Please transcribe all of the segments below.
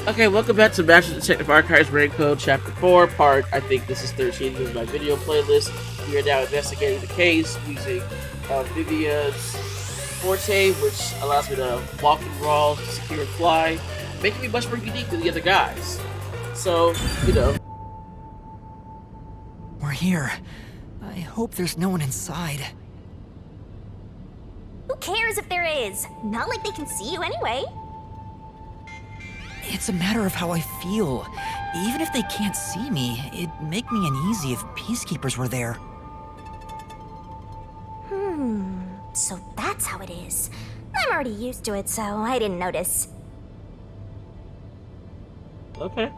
Okay, welcome back to Master Detective Archives Raid Code Chapter 4, part, I think this is 13 of my video playlist. We are now investigating the case using Vivia's Forte, which allows me to walk and crawl, secure and fly, making me much more unique than the other guys. So, you know. We're here. I hope there's no one inside. Who cares if there is? Not like they can see you anyway. It's a matter of how I feel. Even if they can't see me, it'd make me uneasy if peacekeepers were there. So that's how it is. I'm already used to it, so I didn't notice. Okay.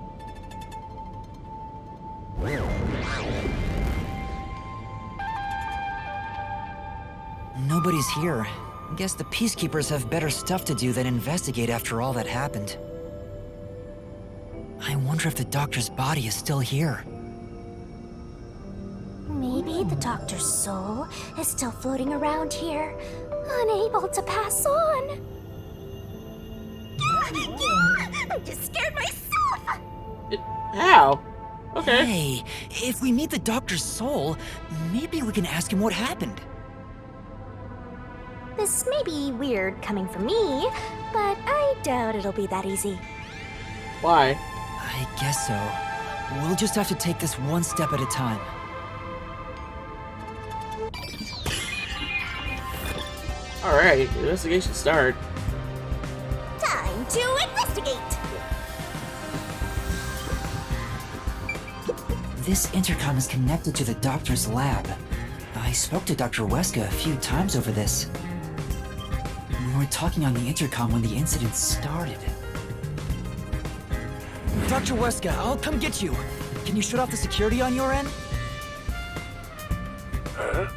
Nobody's here. Guess the peacekeepers have better stuff to do than investigate after all that happened. I wonder if the doctor's body is still here. Maybe the doctor's soul is still floating around here, unable to pass on. I'm just scared myself! How? Okay. Hey, if we meet the doctor's soul, maybe we can ask him what happened. This may be weird coming from me, but I doubt it'll be that easy. Why? I guess so. We'll just have to take this one step at a time. Alright, investigation start. Time to investigate! This intercom is connected to the doctor's lab. I spoke to Dr. Weska a few times over this. We were talking on the intercom when the incident started. Dr. Weska, I'll come get you. Can you shut off the security on your end? Huh?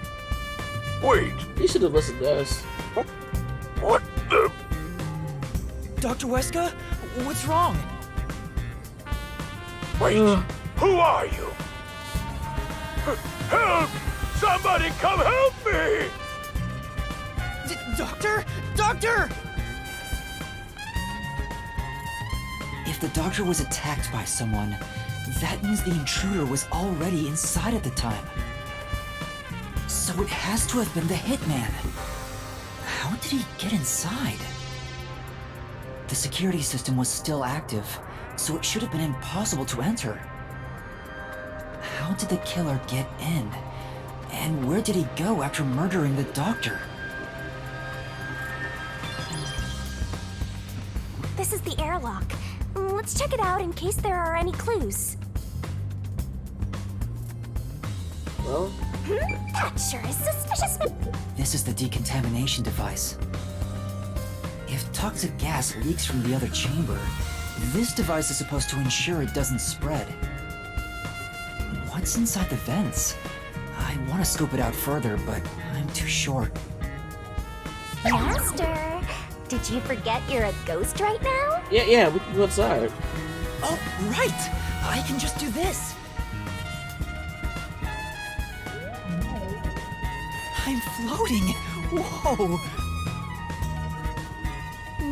Wait, You should have listened to us. what the? Dr. Weska? What's wrong? Wait, who are you? Help! Somebody come help me! Doctor? Doctor! If the doctor was attacked by someone, that means the intruder was already inside at the time. So it has to have been the hitman. How did he get inside? The security system was still active, so it should have been impossible to enter. How did the killer get in? And where did he go after murdering the doctor? This is the airlock. Let's check it out in case there are any clues. Well, That sure is suspicious. This is the decontamination device. If toxic gas leaks from the other chamber, this device is supposed to ensure it doesn't spread. What's inside the vents? I want to scope it out further, but I'm too short. Master, did you forget you're a ghost right now? yeah, we can go outside. Oh, right! I can just do this! I'm floating! Whoa!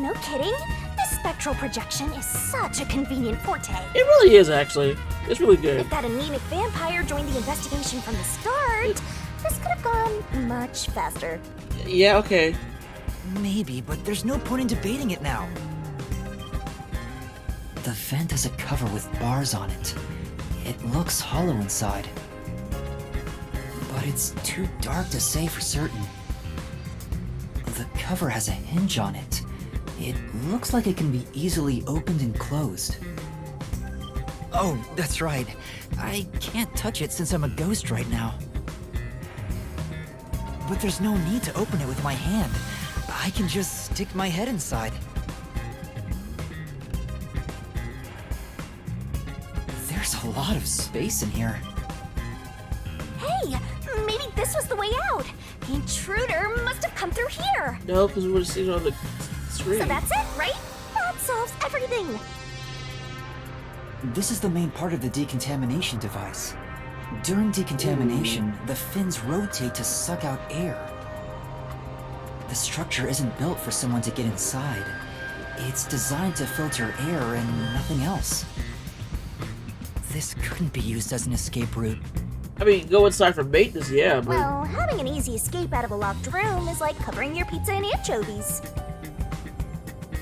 No kidding. This spectral projection is such a convenient forte. It really is, actually. It's really good. If that anemic vampire joined the investigation from the start, this could have gone much faster. Yeah, okay. Maybe, but there's no point in debating it now. The vent has a cover with bars on it. It looks hollow inside. But it's too dark to say for certain. The cover has a hinge on it. It looks like it can be easily opened and closed. Oh, that's right. I can't touch it since I'm a ghost right now. But there's no need to open it with my hand. I can just stick my head inside. There's a lot of space in here. Hey, maybe this was the way out. The intruder must have come through here. No, because we would have seen it on the screen. So that's it, right? That solves everything. This is the main part of the decontamination device. During decontamination, the fins rotate to suck out air. The structure isn't built for someone to get inside. It's designed to filter air and nothing else. This couldn't be used as an escape route. I mean, go inside for maintenance, yeah, but... Well, having an easy escape out of a locked room is like covering your pizza in anchovies.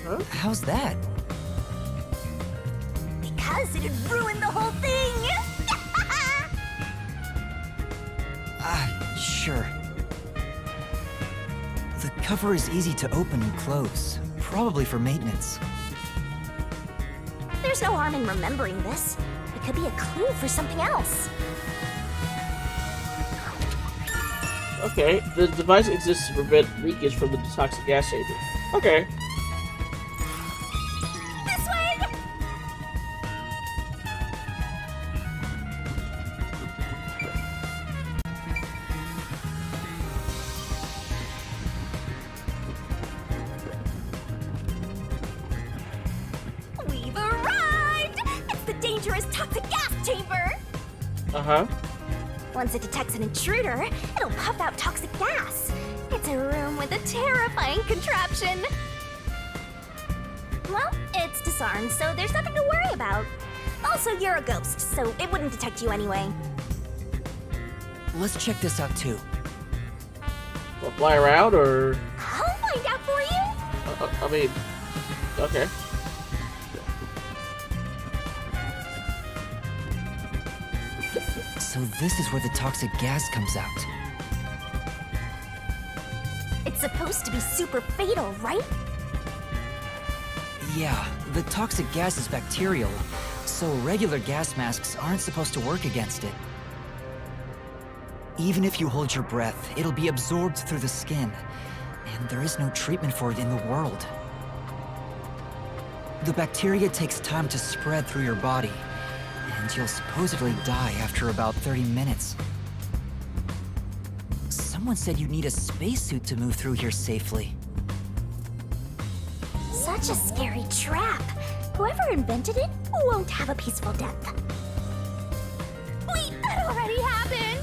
Huh? How's that? Because it'd ruin the whole thing! Sure. The cover is easy to open and close, probably for maintenance. There's no harm in remembering this. It could be a clue for something else. Okay, the device exists to prevent leakage from the toxic gas chamber. Okay. This way! We've arrived! It's the dangerous toxic gas chamber! Uh-huh. Once it detects an intruder, it'll puff out toxic gas. It's a room with a terrifying contraption. Well, it's disarmed, so there's nothing to worry about. Also, you're a ghost, so it wouldn't detect you anyway. Let's check this out too. Well, fly around, or... I'll find out for you. I mean... Okay. So this is where the toxic gas comes out. It's supposed to be super fatal, right? Yeah, the toxic gas is bacterial, so regular gas masks aren't supposed to work against it. Even if you hold your breath, it'll be absorbed through the skin, and there is no treatment for it in the world. The bacteria takes time to spread through your body, and you'll supposedly die after about 30 minutes. Someone said you'd need a spacesuit to move through here safely. Such a scary trap. Whoever invented it won't have a peaceful death. Wait, that already happened!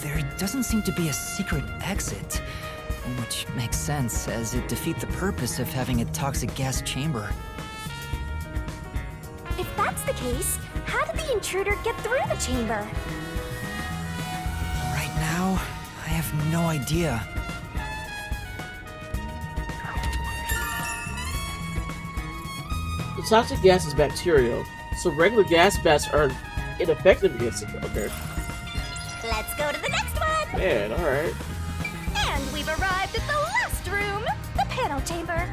There doesn't seem to be a secret exit, which makes sense, as it defeats the purpose of having a toxic gas chamber. If that's the case, how did the intruder get through the chamber? Right now, I have no idea. The toxic gas is bacterial, so regular gas masks are ineffective against it. Okay. Let's go to the next one! Man, alright. And we've arrived at the last room, the panel chamber.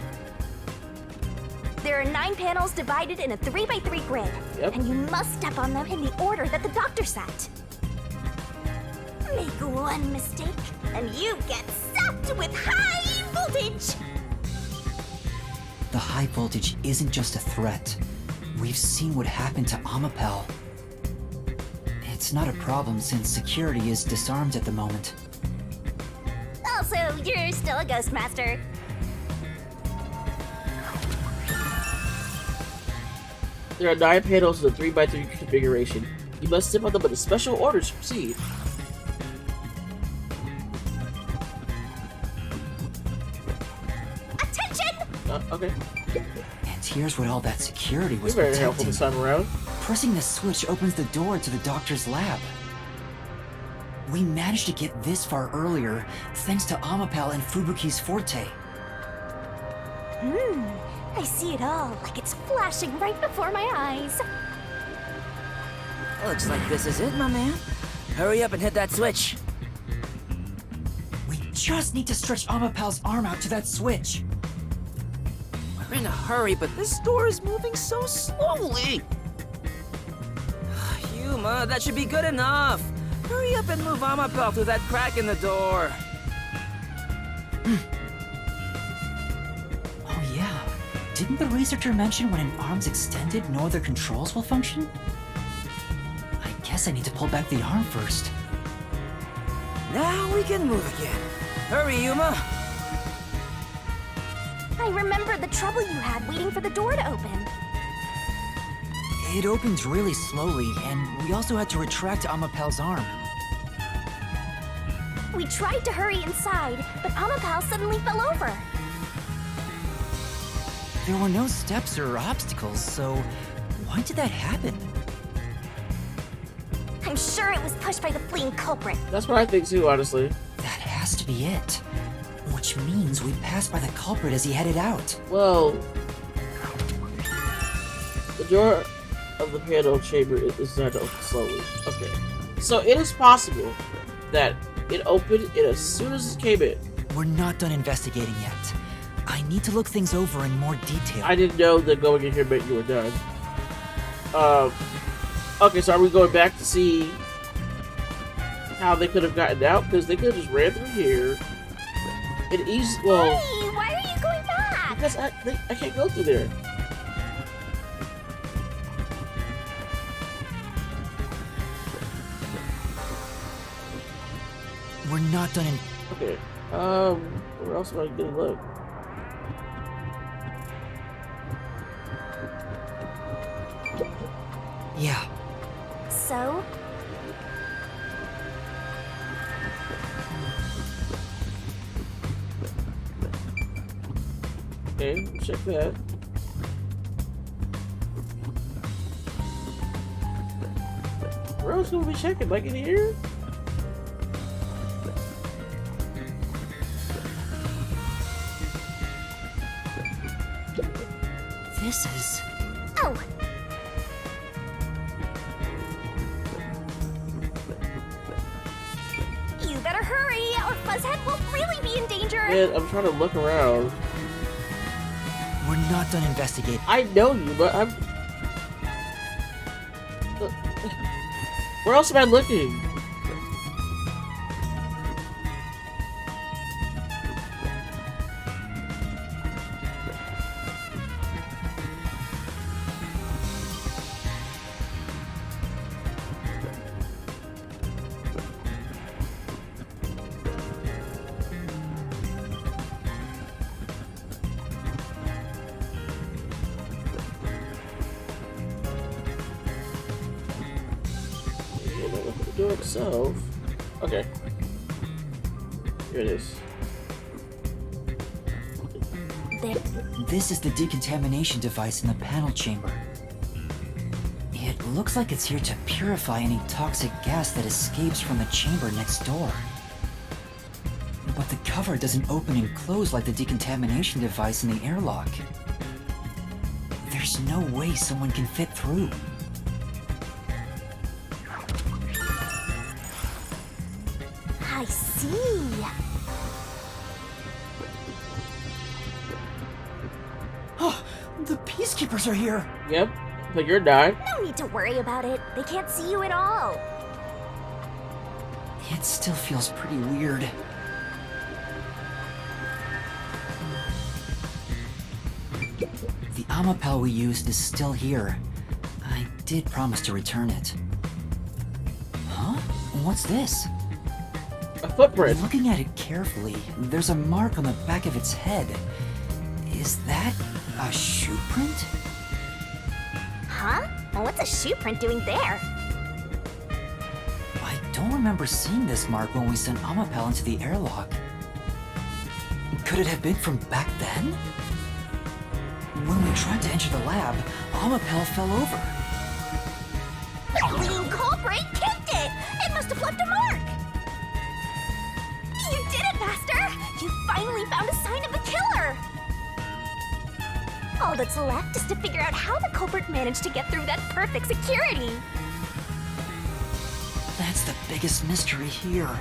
There are 9 panels divided in a 3x3 grid, Yep. and you must step on them in the order that the doctor set. Make one mistake, and you get zapped with high voltage! The high voltage isn't just a threat. We've seen what happened to Amapel. It's not a problem since security is disarmed at the moment. Also, you're still a ghost master. There are 9 panels in the 3x3 configuration. You must step on them in a special order to proceed. Attention! Okay. And here's what all that security was You're very helpful protecting. this time around. Pressing the switch opens the door to the doctor's lab. We managed to get this far earlier thanks to Amapel and Fubuki's forte. I see it all like it's flashing right before my eyes. Looks like this is it, my man. Hurry up and hit that switch. We just need to stretch Amapel's arm out to that switch. We're in a hurry, but this door is moving so slowly. Yuma, that should be good enough. Hurry up and move Amapel through that crack in the door. Oh yeah, didn't the researcher mention when an arm's extended, no other controls will function? I guess I need to pull back the arm first. Now we can move again. Hurry, Yuma. I remember the trouble you had waiting for the door to open. It opened really slowly, and we also had to retract Amapel's arm. We tried to hurry inside, but Amapal suddenly fell over. There were no steps or obstacles, so why did that happen? I'm sure it was pushed by the fleeing culprit. That's what I think too, honestly. That has to be it. Which means we passed by the culprit as he headed out. Well, the door of the piano chamber is designed to open slowly. Okay. So it is possible that it opened it as soon as it came in. We're not done investigating yet. I need to look things over in more detail. I didn't know that going in here meant you were done. Okay, so are we going back to see how they could have gotten out? Because they could have just ran through here. It easy. Well, Hey, why are you going back? because I can't go through there. We're not done in... Okay. Where else am I gonna look? Yeah, So? Okay, check that. Where else gonna be checking? Like in here? this is... Oh! You better hurry, or Fuzzhead will really be in danger! Man, I'm trying to look around. We're not done investigating. I know you, but I'm. Where else am I looking? The door itself. Okay. Here it is. There. This is the decontamination device in the panel chamber. It looks like it's here to purify any toxic gas that escapes from the chamber next door. But the cover doesn't open and close like the decontamination device in the airlock. There's no way someone can fit through. I see. Oh, the peacekeepers are here! Yep. But you're not. No need to worry about it. They can't see you at all. It still feels pretty weird. The Amapel we used is still here. I did promise to return it. Huh? What's this? A footprint. Looking at it carefully, there's a mark on the back of its head. Is that a shoe print? Huh? Well, what's a shoe print doing there? I don't remember seeing this mark when we sent Amapel into the airlock. Could it have been from back then? When we tried to enter the lab, Amapel fell over. The fleeing culprit kicked it! It must have left a mark! You did it, Master! You finally found a sign of the killer! All that's left is to figure out how the culprit managed to get through that perfect security! That's the biggest mystery here.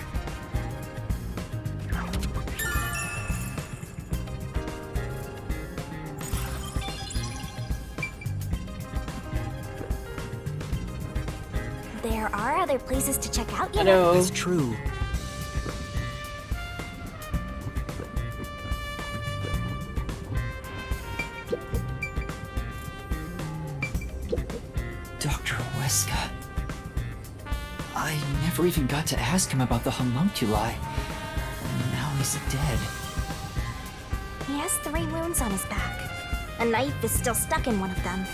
There are other places to check out, you I know. know. That's true. Dr. Weska. I never even got to ask him about the homunculi. Now he's dead. He has 3 wounds on his back. A knife is still stuck in one of them.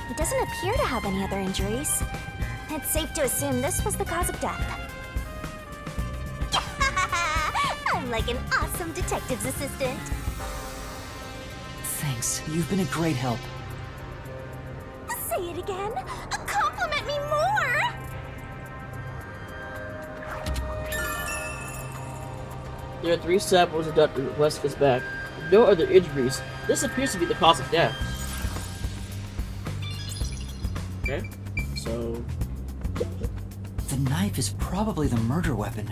He doesn't appear to have any other injuries. It's safe to assume this was the cause of death. like an awesome detective's assistant. Thanks, you've been a great help. Say it again. Compliment me more. There are 3 samples of Dr. Weska's back. No other injuries. This appears to be the cause of death. Okay, so... The knife is probably the murder weapon.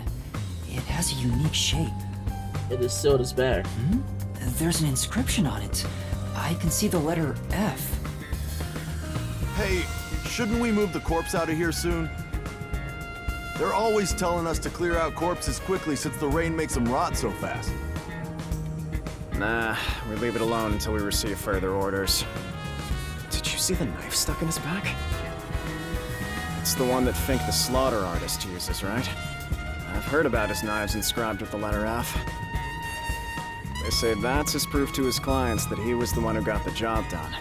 It has a unique shape. It is sealed his bag. There's an inscription on it. I can see the letter F. Hey, shouldn't we move the corpse out of here soon? They're always telling us to clear out corpses quickly since the rain makes them rot so fast. Nah, we leave it alone until we receive further orders. Did you see the knife stuck in his back? It's the one that Fink the slaughter artist uses, right? I've heard about his knives inscribed with the letter F. They say that's his proof to his clients that he was the one who got the job done.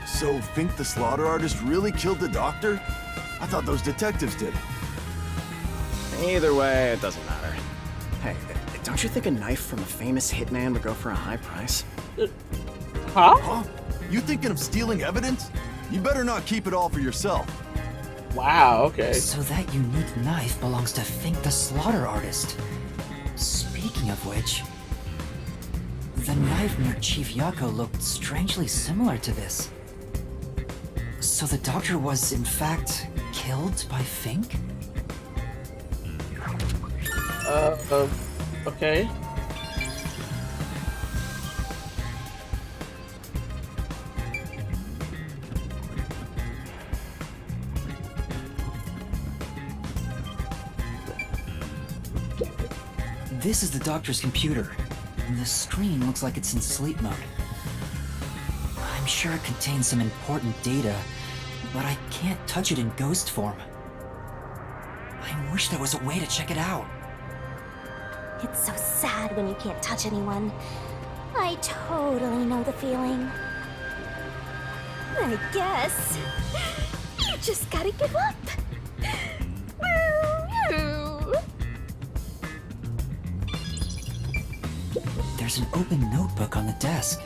So Fink the slaughter artist really killed the doctor? I thought those detectives did. Either way, it doesn't matter. Hey, don't you think a knife from a famous hitman would go for a high price? Huh? Huh? You thinking of stealing evidence? You better not keep it all for yourself. Wow, okay. So that unique knife belongs to Fink the slaughter artist. Speaking of which, the knife near Chief Yako looked strangely similar to this. So the doctor was, in fact, killed by Fink? Okay. This is the doctor's computer. The screen looks like it's in sleep mode. I'm sure it contains some important data, but I can't touch it in ghost form. I wish there was a way to check it out. It's so sad when you can't touch anyone. I totally know the feeling. I guess you just gotta give up. There's an open notebook on the desk.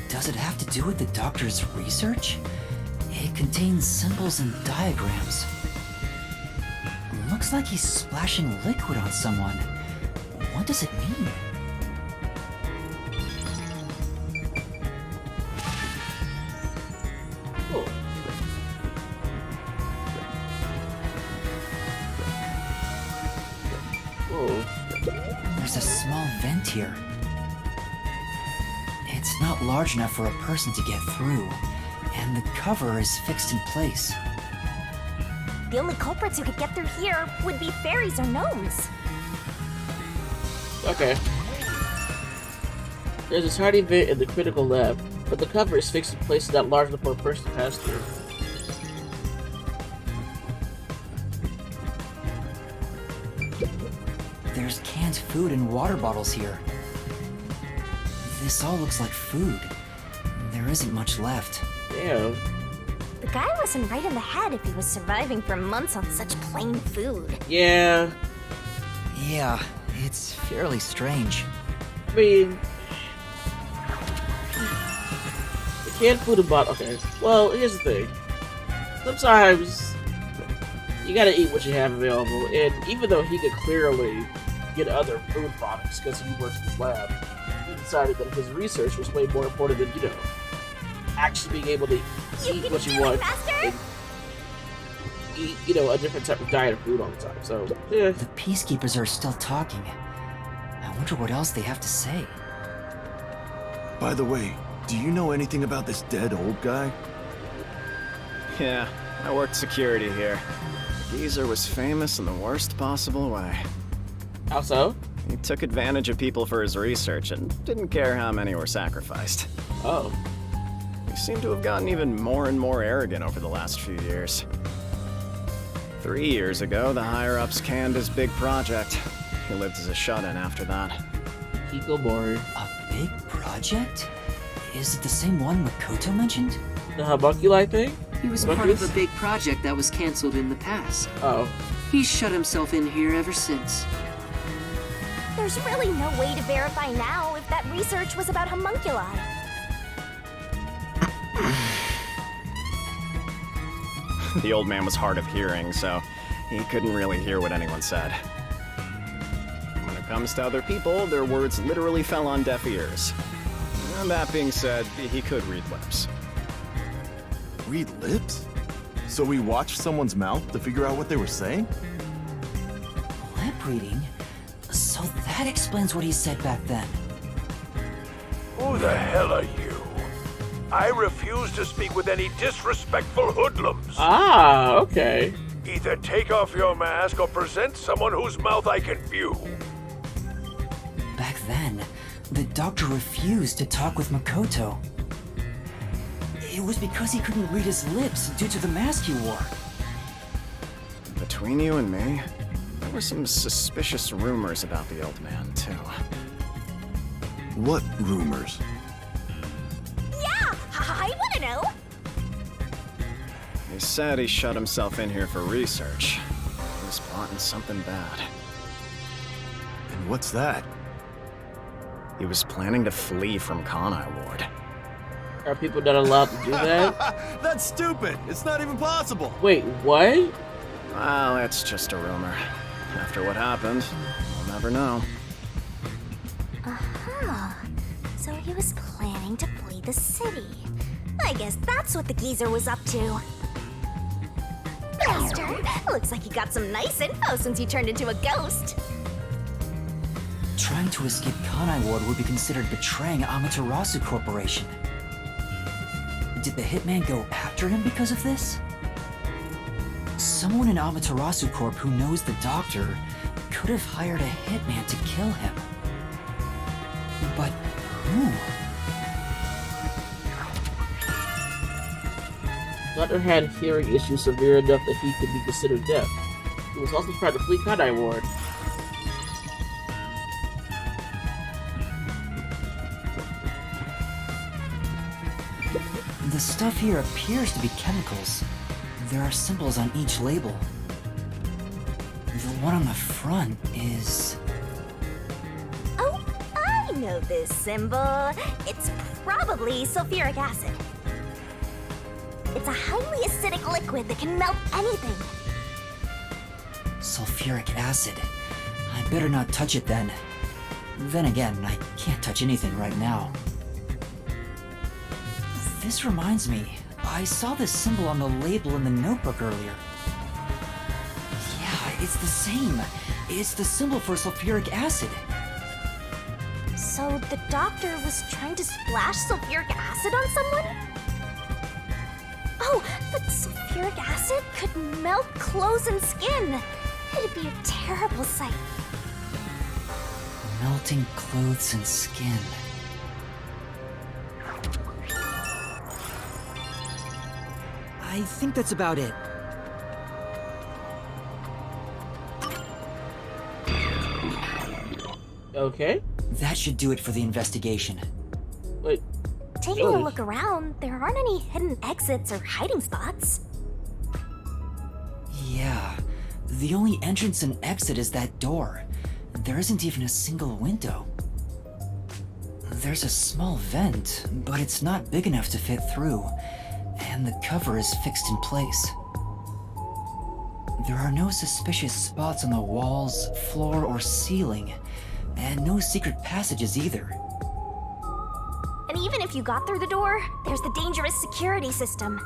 Does it have to do with the doctor's research? It contains symbols and diagrams. Looks like he's splashing liquid on someone. What does it mean? Cool. Whoa. There's a small vent here. It's not large enough for a person to get through, and the cover is fixed in place. The only culprits who could get through here would be fairies or gnomes. Okay. There's a tiny vent in the critical lab, but the cover is fixed in place not large enough for a person to pass through. There's canned food and water bottles here. This all looks like food. There isn't much left. Damn. The guy wasn't right in the head if he was surviving for months on such plain food. Yeah. Yeah, it's fairly strange. I mean, the canned food and bottle. Okay. Well, here's the thing. Sometimes you gotta eat what you have available, and even though he could clearly get other food products because he works in this lab, he decided that his research was way more important than, you know, actually being able to eat what you want and eat, you know, a different type of diet of food all the time. So, yeah. The peacekeepers are still talking. I wonder what else they have to say. By the way, do you know anything about this dead old guy? Yeah, I worked security here. Geezer was famous in the worst possible way. How so? He took advantage of people for his research and didn't care how many were sacrificed. Oh. He seemed to have gotten even more and more arrogant over the last few years. 3 years ago, the higher-ups canned his big project. He lived as a shut-in after that. Hikomori. A big project? Is it the same one Makoto mentioned? The homunculi thing? He was What part of is- a big project that was canceled in the past. Oh. He's shut himself in here ever since. There's really no way to verify now if that research was about homunculi. The old man was hard of hearing, so he couldn't really hear what anyone said. When it comes to other people, their words literally fell on deaf ears. And that being said, he could read lips. Read lips? So we watched someone's mouth to figure out what they were saying? Lip reading? So that explains what he said back then. Who the hell are you? I refuse to speak with any disrespectful hoodlums. Ah, okay. Either take off your mask or present someone whose mouth I can view. Back then, the doctor refused to talk with Makoto. It was because he couldn't read his lips due to the mask he wore. Between you and me, there were some suspicious rumors about the old man, too. What rumors? Yeah, I want to know. He said he shut himself in here for research. He was plotting something bad. And what's that? He was planning to flee from Kanai Ward. Are people not allowed to do that? That's stupid! It's not even possible! Wait, what? Well, it's just a rumor. After what happened, we'll never know. Aha. So he was planning to flee the city. I guess that's what the geezer was up to. Master, looks like you got some nice info since you turned into a ghost. Trying to escape Kanai Ward would be considered betraying Amaterasu Corporation. Did the hitman go after him because of this? Someone in Amaterasu Corp who knows the doctor could have hired a hitman to kill him. But who? Doctor had hearing issues severe enough that he could be considered deaf. He was also trying to flee Kanai Ward. The stuff here appears to be chemicals. There are symbols on each label. The one on the front is... Oh, I know this symbol. It's probably sulfuric acid. It's a highly acidic liquid that can melt anything. sulfuric acid. I better not touch it then. Then again, I can't touch anything right now. This reminds me, I saw this symbol on the label in the notebook earlier. Yeah, it's the same. It's the symbol for sulfuric acid. So the doctor was trying to splash sulfuric acid on someone? Oh, but sulfuric acid could melt clothes and skin. It'd be a terrible sight. Melting clothes and skin. I think that's about it. Okay. That should do it for the investigation. Wait. Taking a Really? look around, there aren't any hidden exits or hiding spots. Yeah, the only entrance and exit is that door. There isn't even a single window. There's a small vent, but it's not big enough to fit through, and the cover is fixed in place. There are no suspicious spots on the walls, floor, or ceiling, and no secret passages either. And even if you got through the door, there's the dangerous security system.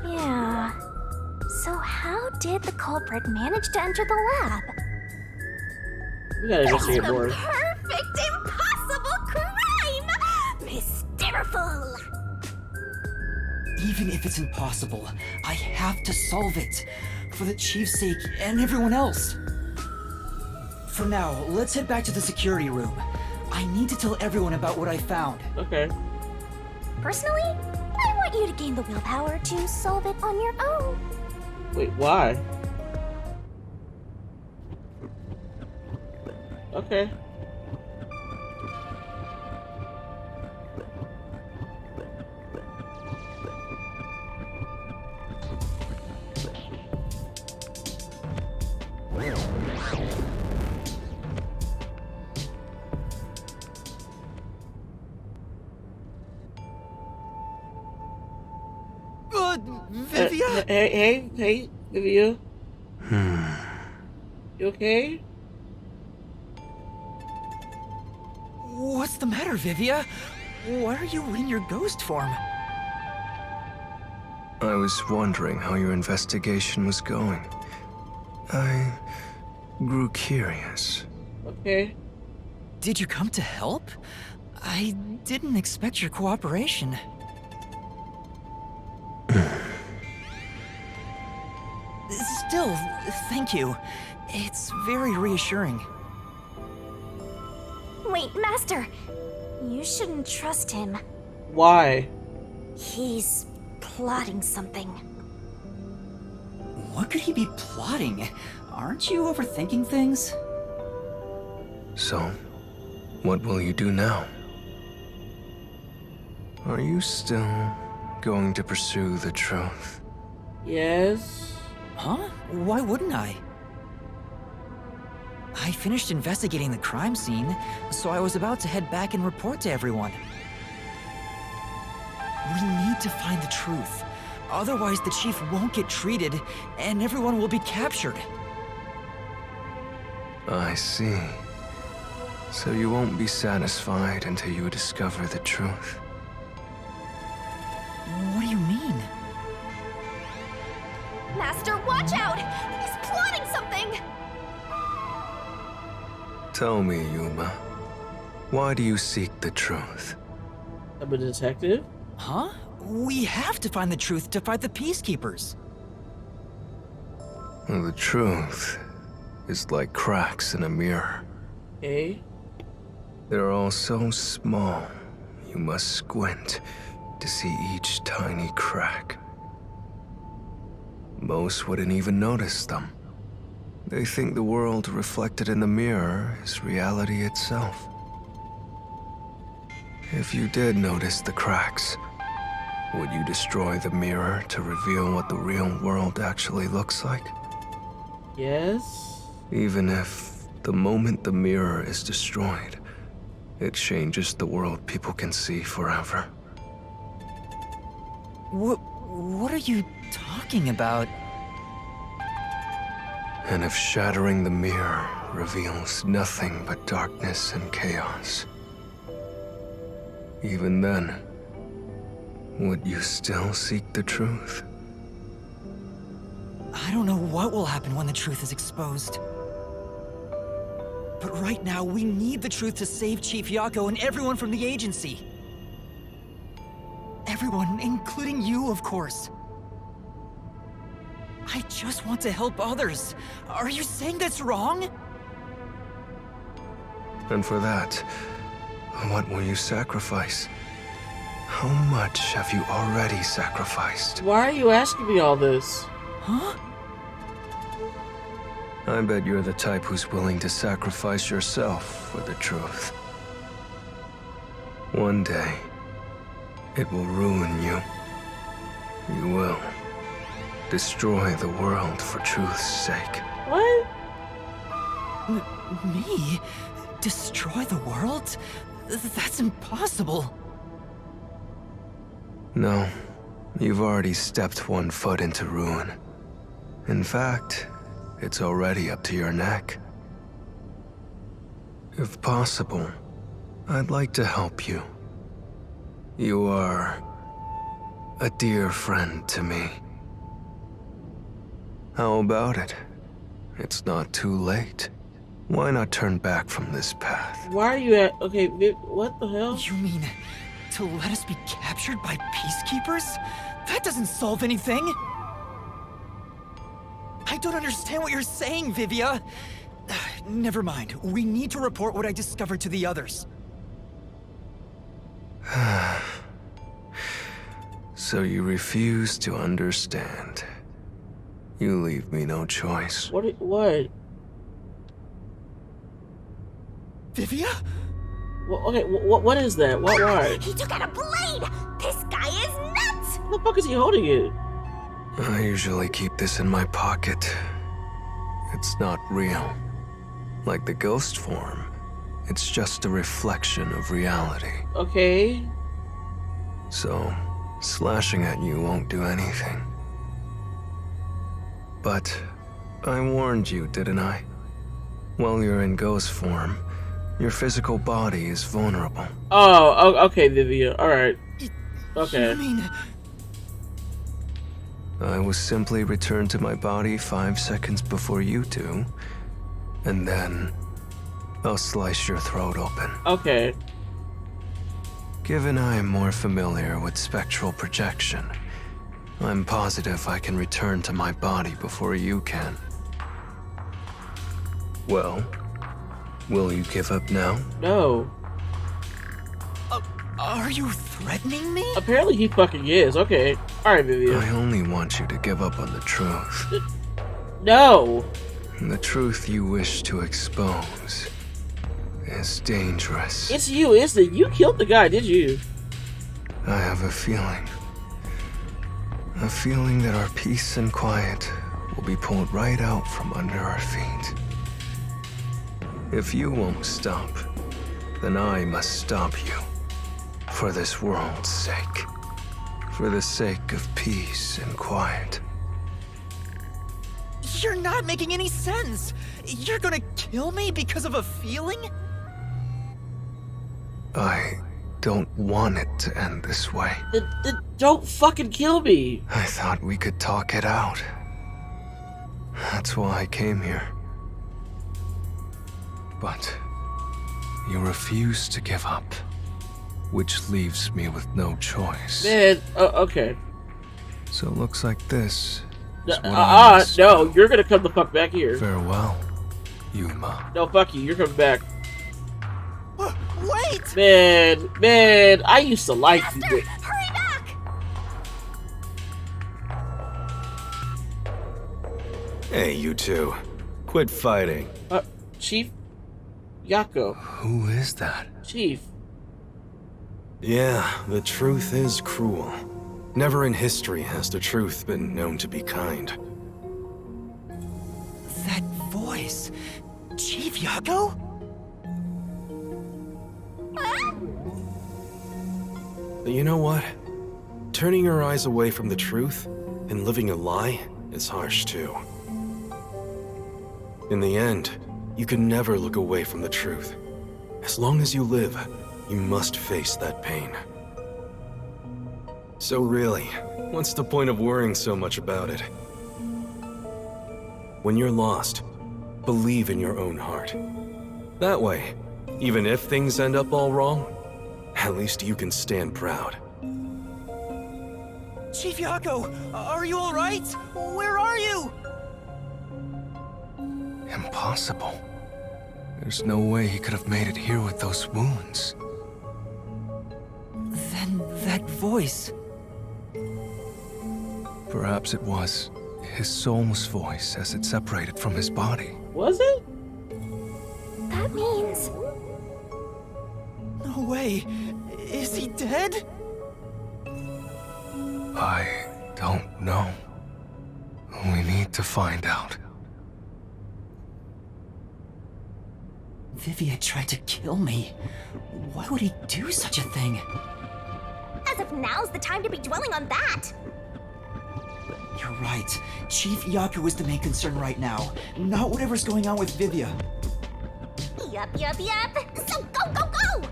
Yeah. So how did the culprit manage to enter the lab? We gotta investigate The more. perfect impossible crime! Mysterful! Even if it's impossible, I have to solve it. For the chief's sake and everyone else. For now, let's head back to the security room. I need to tell everyone about what I found. Okay. Personally, I want you to gain the willpower to solve it on your own. Wait, why? Okay. Vivia? Hey, Vivia. You okay? What's the matter, Vivia? Why are you in your ghost form? I was wondering how your investigation was going. I grew curious. Okay. Did you come to help? I didn't expect your cooperation. Still, thank you. It's very reassuring. Wait, Master! You shouldn't trust him. Why? He's plotting something. What could he be plotting? Aren't you overthinking things? So, what will you do now? Are you still going to pursue the truth? Yes. Huh? Why wouldn't I? I finished investigating the crime scene, so I was about to head back and report to everyone. We need to find the truth. Otherwise, the chief won't get treated, and everyone will be captured. I see. So you won't be satisfied until you discover the truth. What do you mean? Master, watch out! He's plotting something! Tell me, Yuma, why do you seek the truth? I'm a detective. Huh? We have to find the truth to fight the Peacekeepers. The truth is like cracks in a mirror. Okay. They're all so small, you must squint to see each tiny crack. Most wouldn't even notice them. They think the world reflected in the mirror is reality itself. If you did notice the cracks, would you destroy the mirror to reveal what the real world actually looks like? Yes. Even if, the moment the mirror is destroyed, it changes the world people can see forever. What are you talking about? And if shattering the mirror reveals nothing but darkness and chaos, even then, would you still seek the truth? I don't know what will happen when the truth is exposed. But right now, we need the truth to save Chief Yako and everyone from the agency. Everyone, including you, of course. I just want to help others. Are you saying that's wrong? And for that, what will you sacrifice? How much have you already sacrificed? Why are you asking me all this? Huh? I bet you're the type who's willing to sacrifice yourself for the truth. One day, it will ruin you. You will destroy the world for truth's sake. What? Me? Destroy the world? That's impossible. No, you've already stepped one foot into ruin. In fact, it's already up to your neck. If possible, I'd like to help you. You are a dear friend to me. How about it? It's not too late. Why not turn back from this path? Why are you at? Okay, what the hell? You mean to let us be captured by Peacekeepers? That doesn't solve anything. I don't understand what you're saying, Vivia. Never mind. We need to report what I discovered to the others. So you refuse to understand. You leave me no choice. What? Vivia? Well, okay, what is that? Why? He took out a blade! This guy is nuts! How the fuck is he holding it? I usually keep this in my pocket. It's not real. Like the ghost form, it's just a reflection of reality. Okay. So, Slashing at you won't do anything. But I warned you, didn't I? While you're in ghost form, your physical body is vulnerable. Oh, okay, Vivia. Alright. Okay. You mean... I will simply return to my body 5 seconds before you do, and then I'll slice your throat open. Okay. Given I am more familiar with spectral projection, I'm positive I can return to my body before you can. Well, will you give up now? No. Are you threatening me? Apparently he fucking is. Okay. Alright, Vivia. I only want you to give up on the truth. No. The truth you wish to expose is dangerous. It's you, isn't it? You killed the guy, did you? I have a feeling. A feeling that our peace and quiet will be pulled right out from under our feet. If you won't stop, then I must stop you. For this world's sake. For the sake of peace and quiet. You're not making any sense. You're gonna kill me because of a feeling? I don't want it to end this way. Then don't fucking kill me. I thought we could talk it out. That's why I came here. But you refuse to give up, which leaves me with no choice. Man, okay. So it looks like this is what I must no, do. you're gonna come the fuck back here. Farewell, Yuma. No, fuck you, you're coming back. Wait! Man, I used to like you. Master, hurry back! Hey, you two. Quit fighting. Chief Yako. Who is that? Chief. Yeah, the truth is cruel. Never in history has the truth been known to be kind. That voice... Chief Yako? You know what? Turning your eyes away from the truth and living a lie is harsh too. In the end, you can never look away from the truth. As long as you live, you must face that pain. So really, what's the point of worrying so much about it? When you're lost, believe in your own heart. That way, even if things end up all wrong, at least you can stand proud. Chief Yako, are you alright? Where are you? Impossible. There's no way he could have made it here with those wounds. Then that voice... Perhaps it was his soul's voice as it separated from his body. Was it? That means... No way. Is he dead? I don't know. We need to find out. Vivia tried to kill me. Why would he do such a thing? As if now's the time to be dwelling on that! You're right. Chief Yako is the main concern right now, not whatever's going on with Vivia. Yup. So go!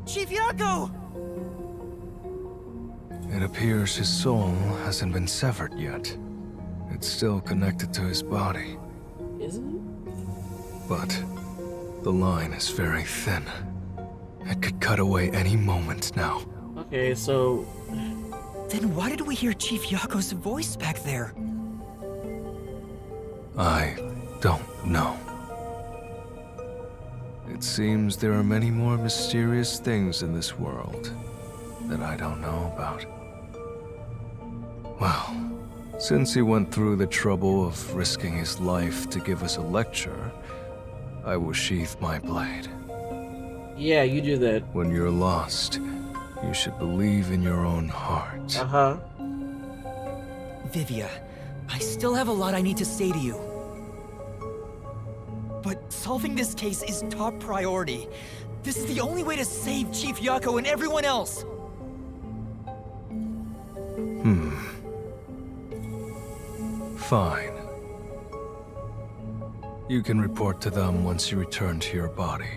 Chief Yako! It appears his soul hasn't been severed yet. It's still connected to his body. Isn't it? But the line is very thin. It could cut away any moment now. Okay, so Then why did we hear Chief Yako's voice back there? I don't know. It seems there are many more mysterious things in this world that I don't know about. Well, since he went through the trouble of risking his life to give us a lecture, I will sheath my blade. yeah, you do that. When you're lost, You should believe in your own heart. Uh-huh. Vivia, I still have a lot I need to say to you. But solving this case is top priority. This is the only way to save Chief Yako and everyone else. Fine. You can report to them once you return to your body.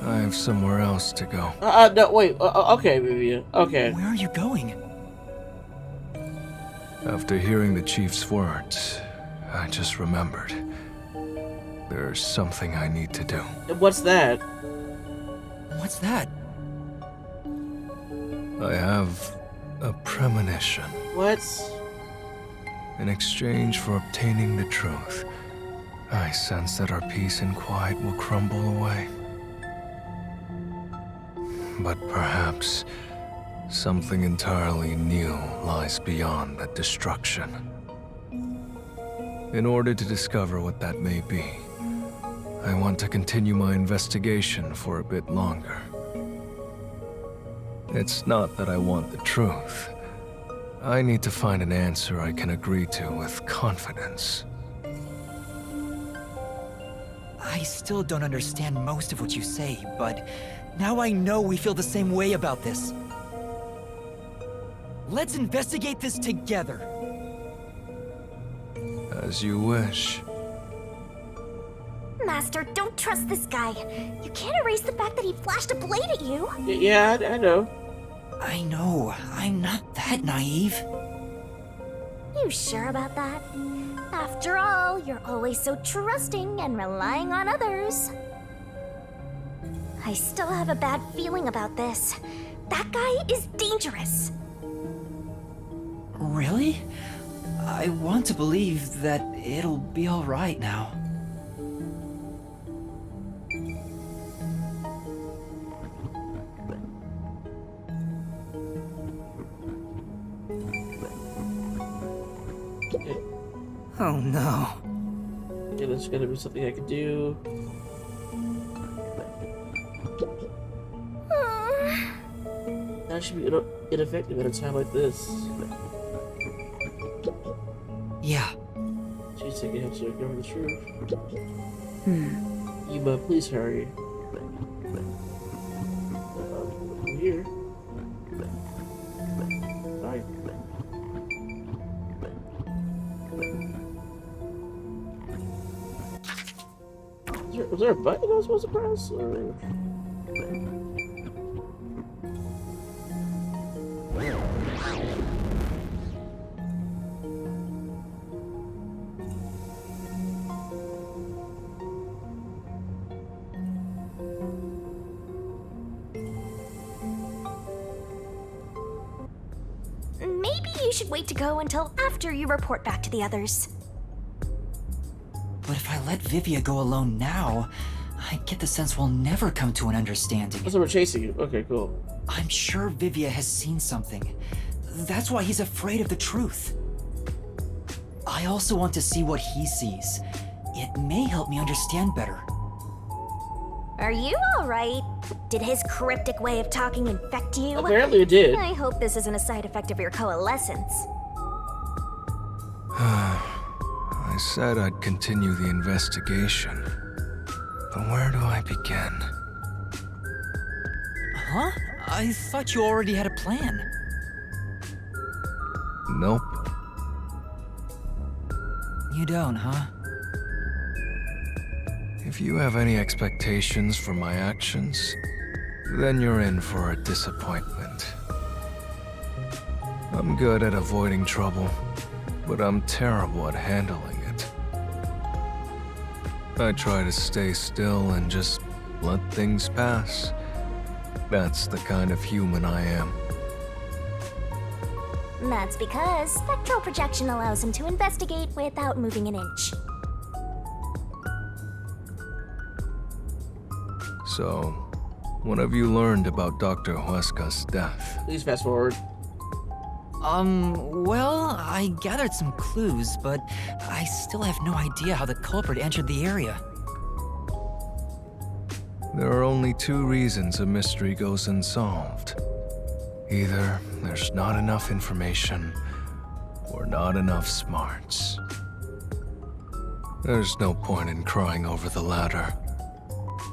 I have somewhere else to go. No, wait. Okay, Vivian. Okay. Where are you going? After hearing the chief's words, I just remembered. There's something I need to do. What's that? What's that? I have a premonition. What? In exchange for obtaining the truth, I sense that our peace and quiet will crumble away. But perhaps something entirely new lies beyond that destruction. In order to discover what that may be, I want to continue my investigation for a bit longer. It's not that I want the truth. I need to find an answer I can agree to with confidence. I still don't understand most of what you say, but now I know we feel the same way about this. Let's investigate this together. As you wish. Master, don't trust this guy. You can't erase the fact that he flashed a blade at you. Yeah, I know. I know. I'm not that naive. You sure about that? After all, you're always so trusting and relying on others. I still have a bad feeling about this. That guy is dangerous. Really? I want to believe that it'll be all right now. Oh no. Yeah, there's gonna be something I can do. That should be ineffective at a time like this. Yeah. She's taking help to uncover the truth. Yuma, please hurry. I'm here. Bye. Was there a button I was supposed to press? Or... Maybe you should wait to go until after you report back to the others. But if I let Vivia go alone now, I get the sense we'll never come to an understanding. So we're chasing you. Okay, cool. I'm sure Vivia has seen something. That's why he's afraid of the truth. I also want to see what he sees. It may help me understand better. Are you alright? Did his cryptic way of talking infect you? Apparently it did. I hope this isn't a side effect of your coalescence. I said I'd continue the investigation. But where do I begin? Huh? I thought you already had a plan. Nope. You don't, huh? If you have any expectations for my actions, then you're in for a disappointment. I'm good at avoiding trouble, but I'm terrible at handling it. I try to stay still and just let things pass. That's the kind of human I am. That's because spectral projection allows him to investigate without moving an inch. So, what have you learned about Dr. Huesca's death? Please fast forward. Well, I gathered some clues, but I still have no idea how the culprit entered the area. There are only two reasons a mystery goes unsolved. Either there's not enough information, or not enough smarts. There's no point in crying over the latter.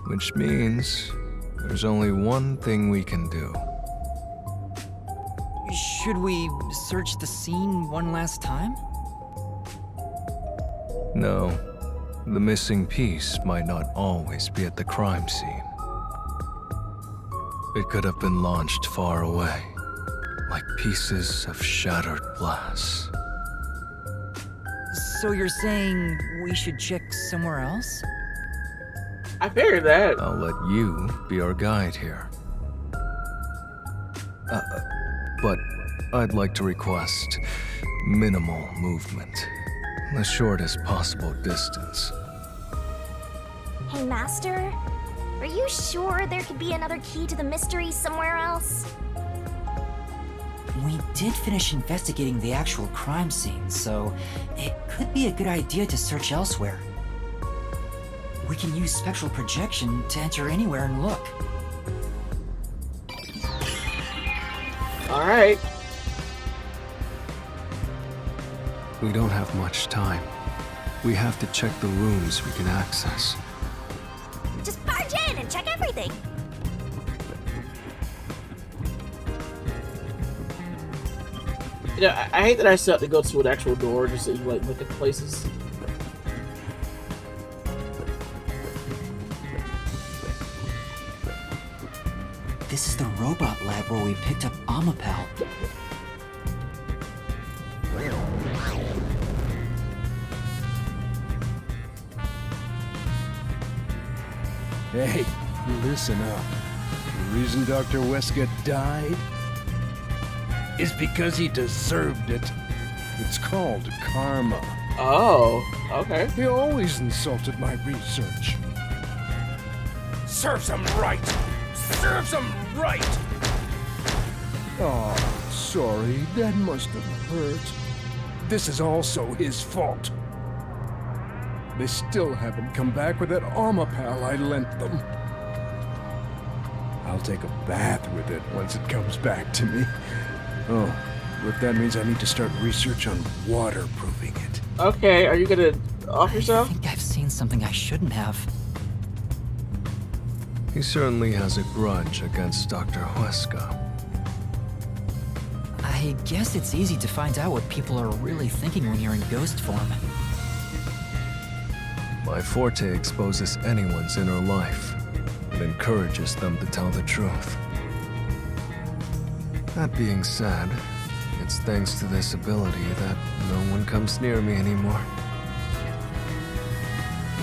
Which means there's only one thing we can do. Should we search the scene one last time? No, the missing piece might not always be at the crime scene. It could have been launched far away, like pieces of shattered glass. So you're saying we should check somewhere else? I figured that. I'll let you be our guide here. But I'd like to request minimal movement. The shortest possible distance. Hey, Master? Are you sure there could be another key to the mystery somewhere else? We did finish investigating the actual crime scene, so it could be a good idea to search elsewhere. We can use spectral projection to enter anywhere and look. Alright. We don't have much time. We have to check the rooms we can access. Just barge in and check everything. You know, I hate that I still have to go to an actual door just so you like look at places. This is the robot lab where we picked up Amapal. Hey, listen up. The reason Dr. Wesker died is because he deserved it. It's called karma. Oh, okay. He always insulted my research. Serves him right! Serves him right! Oh, sorry. That must have hurt. This is also his fault. They still haven't come back with that Amapal I lent them. I'll take a bath with it once it comes back to me. Oh, but that means I need to start research on waterproofing it. Okay, are you gonna off yourself? I think I've seen something I shouldn't have. He certainly has a grudge against Dr. Wesker. I guess it's easy to find out what people are really thinking when you're in ghost form. My forte exposes anyone's inner life and encourages them to tell the truth. That being said, it's thanks to this ability that no one comes near me anymore.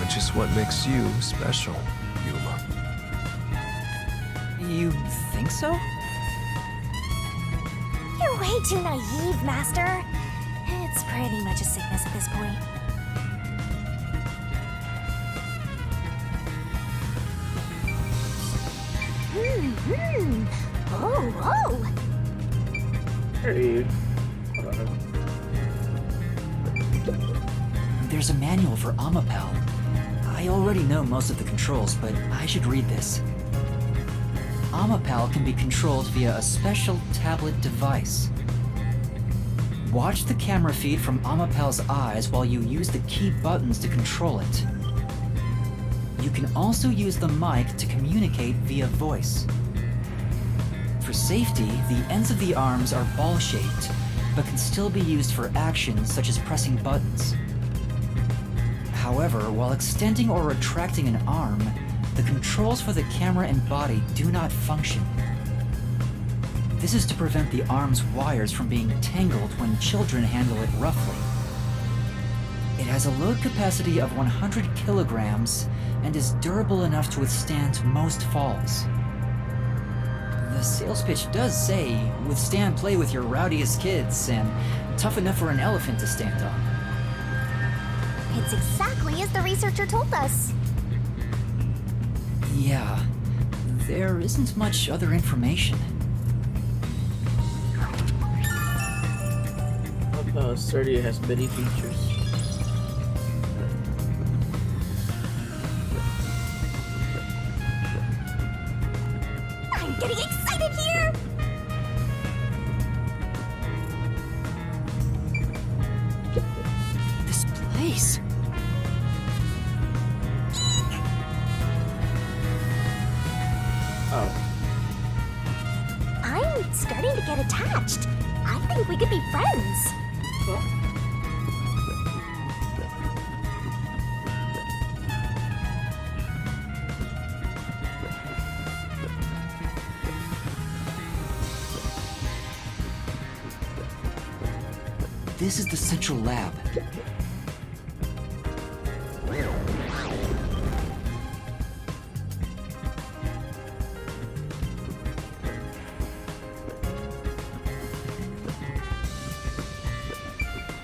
Which is what makes you special, Yuma. You think so? You're way too naive, Master. It's pretty much a sickness at this point. Oh. Hey. There's a manual for Amapal. I already know most of the controls, but I should read this. Amapal can be controlled via a special tablet device. Watch the camera feed from Amapal's eyes while you use the key buttons to control it. You can also use the mic to communicate via voice. For safety, the ends of the arms are ball-shaped, but can still be used for actions such as pressing buttons. However, while extending or retracting an arm, the controls for the camera and body do not function. This is to prevent the arm's wires from being tangled when children handle it roughly. It has a load capacity of 100 kilograms and is durable enough to withstand most falls. The sales pitch does say, withstand play with your rowdiest kids and tough enough for an elephant to stand on. It's exactly as the researcher told us. Yeah, there isn't much other information. Sturdy has many features. I'm getting excited here! Oh. I'm starting to get attached. I think we could be friends. This is the central lab.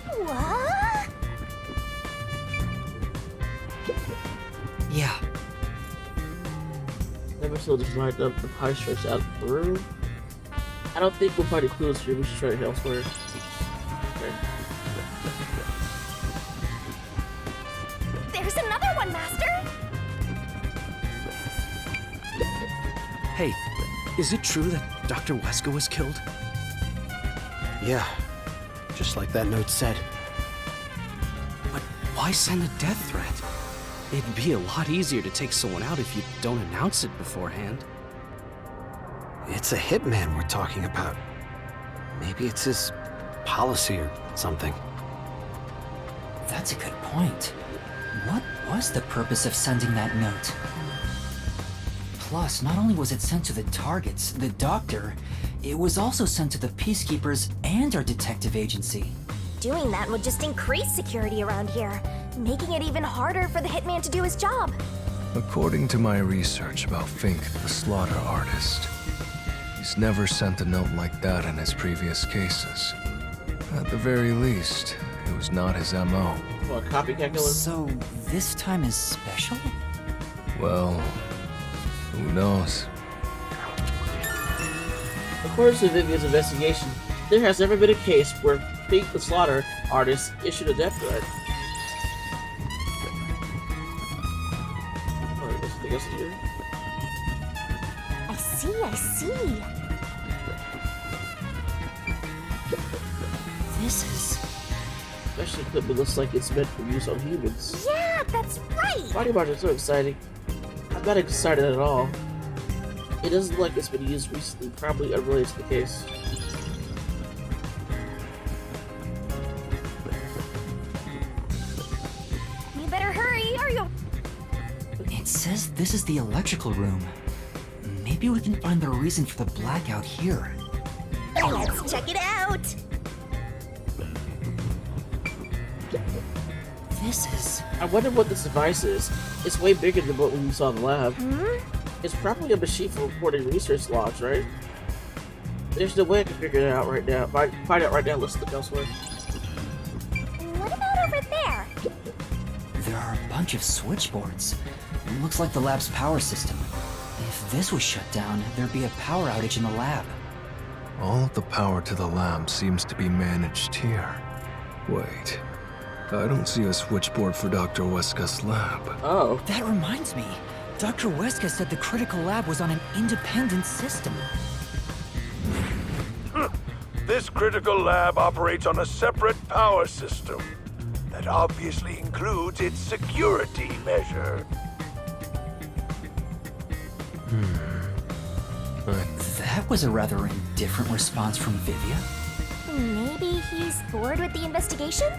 What? Yeah, Never still just lined up the pie stretched out of the room. I don't think we'll find any clues here. We should try it elsewhere. Okay. There's another one, Master! Hey, is it true that Dr. Wesker was killed? Yeah, just like that note said. But why send a death threat? It'd be a lot easier to take someone out if you don't announce it beforehand. It's a hitman we're talking about. Maybe it's his policy or something. that's a good point. What was the purpose of sending that note? Plus, not only was it sent to the targets, the doctor, it was also sent to the Peacekeepers and our detective agency. Doing that would just increase security around here, making it even harder for the hitman to do his job. According to my research about Fink, the slaughter artist, he's never sent a note like that in his previous cases. At the very least, it was not his MO. What, copycat killer? So, this time is special? Well, who knows? According to Vivian's investigation, there has never been a case where Fink the slaughter artist issued a death threat. Alright, there's something else here. I see. This is... Especially equipment looks like it's meant for use on humans. Yeah, that's right! Body parts are so exciting. I'm not excited at all. It doesn't look like it's been used recently, probably unrelated to the case. You better hurry, or you'll... It says this is the electrical room. Maybe we can find the reason for the blackout here. Let's check it out! This is... I wonder what this device is. It's way bigger than what we saw in the lab. It's probably a machine for recording research logs, right? There's no way I can figure it out right now. If I find out right now, let's look elsewhere. What about over there? There are a bunch of switchboards. It looks like the lab's power system. If this was shut down, there'd be a power outage in the lab. All of the power to the lab seems to be managed here. Wait, I don't see a switchboard for Dr. Weska's lab. Oh. That reminds me. Dr. Weska said the critical lab was on an independent system. This critical lab operates on a separate power system that obviously includes its security measure. That was a rather indifferent response from Vivia. Maybe he's bored with the investigation?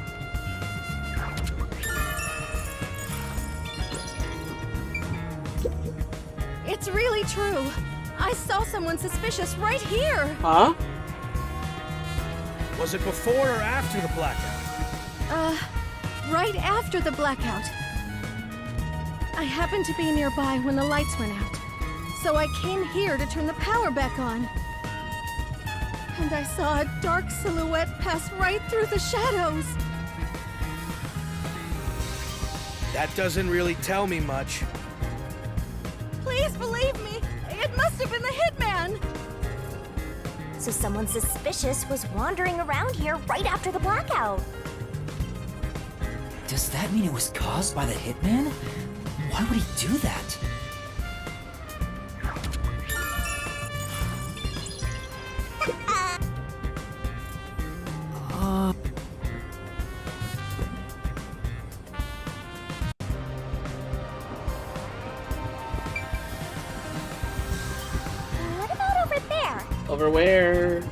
It's really true. I saw someone suspicious right here. Huh? Was it before or after the blackout? Right after the blackout. I happened to be nearby when the lights went out, so I came here to turn the power back on. And I saw a dark silhouette pass right through the shadows. That doesn't really tell me much. Please believe me, it must have been the hitman. So someone suspicious was wandering around here right after the blackout. Does that mean it was caused by the hitman? Why would he do that? Over where?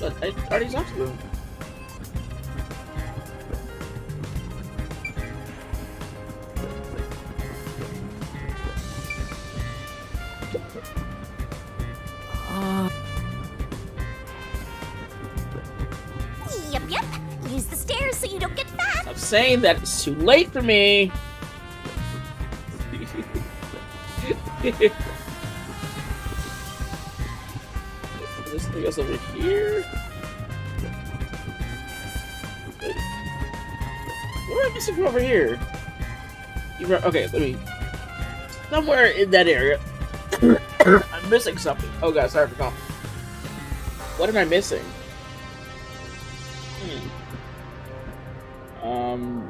But I already talked to them. Yep. Use the stairs so you don't get fat. I'm saying that it's too late for me. This thing goes over here. Wait. What am I missing from over here? Okay, let me. Somewhere in that area. I'm missing something. Oh god, sorry for calling. What am I missing?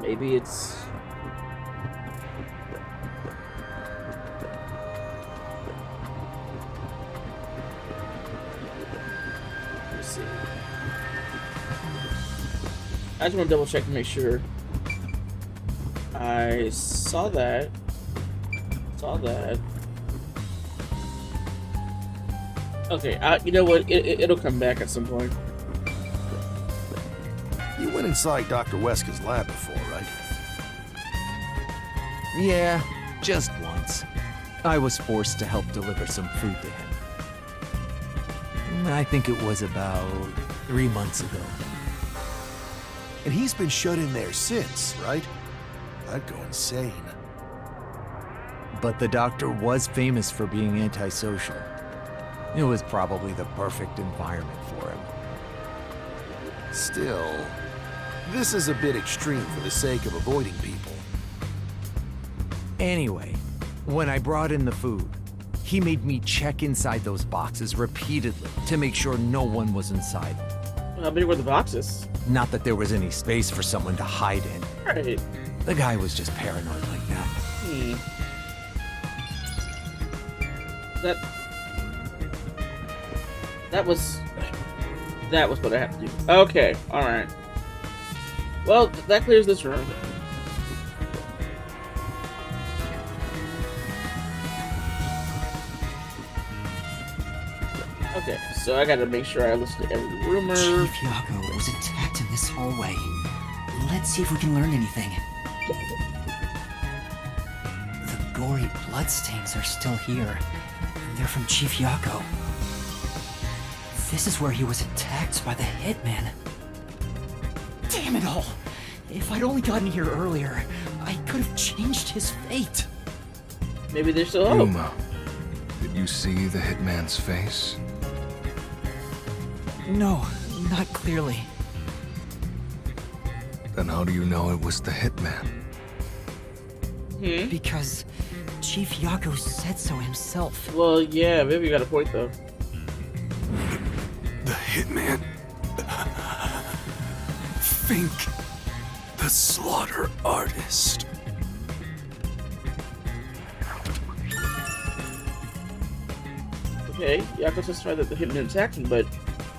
Maybe it's... Let's see. I just want to double check to make sure. I saw that. Okay, you know what? It'll come back at some point. You went inside Dr. Wesker's lab before, right? Yeah, just once. I was forced to help deliver some food to him. I think it was about 3 months ago. And he's been shut in there since, right? I'd go insane. But the doctor was famous for being antisocial. It was probably the perfect environment for him. Still, this is a bit extreme for the sake of avoiding people. Anyway, when I brought in the food, he made me check inside those boxes repeatedly to make sure no one was inside. How big were the boxes? Not that there was any space for someone to hide in. Right. The guy was just paranoid like that. That was what I had to do. Okay, alright. Well, that clears this room. Okay, so I gotta make sure I listen to every rumor. Chief Yago was attacked in this hallway. Let's see if we can learn anything. The gory bloodstains are still here. They're from Chief Yago. This is where he was attacked by the hitman. Damn it all! If I'd only gotten here earlier, I could have changed his fate. Maybe there's still hope. Uma, did you see the hitman's face? No, not clearly. Then how do you know it was the hitman? Because Chief Yago said so himself. Well, yeah, maybe you got a point though. The hitman. Think. The slaughter artist. Okay, Yago testified that the hitman attacked him, but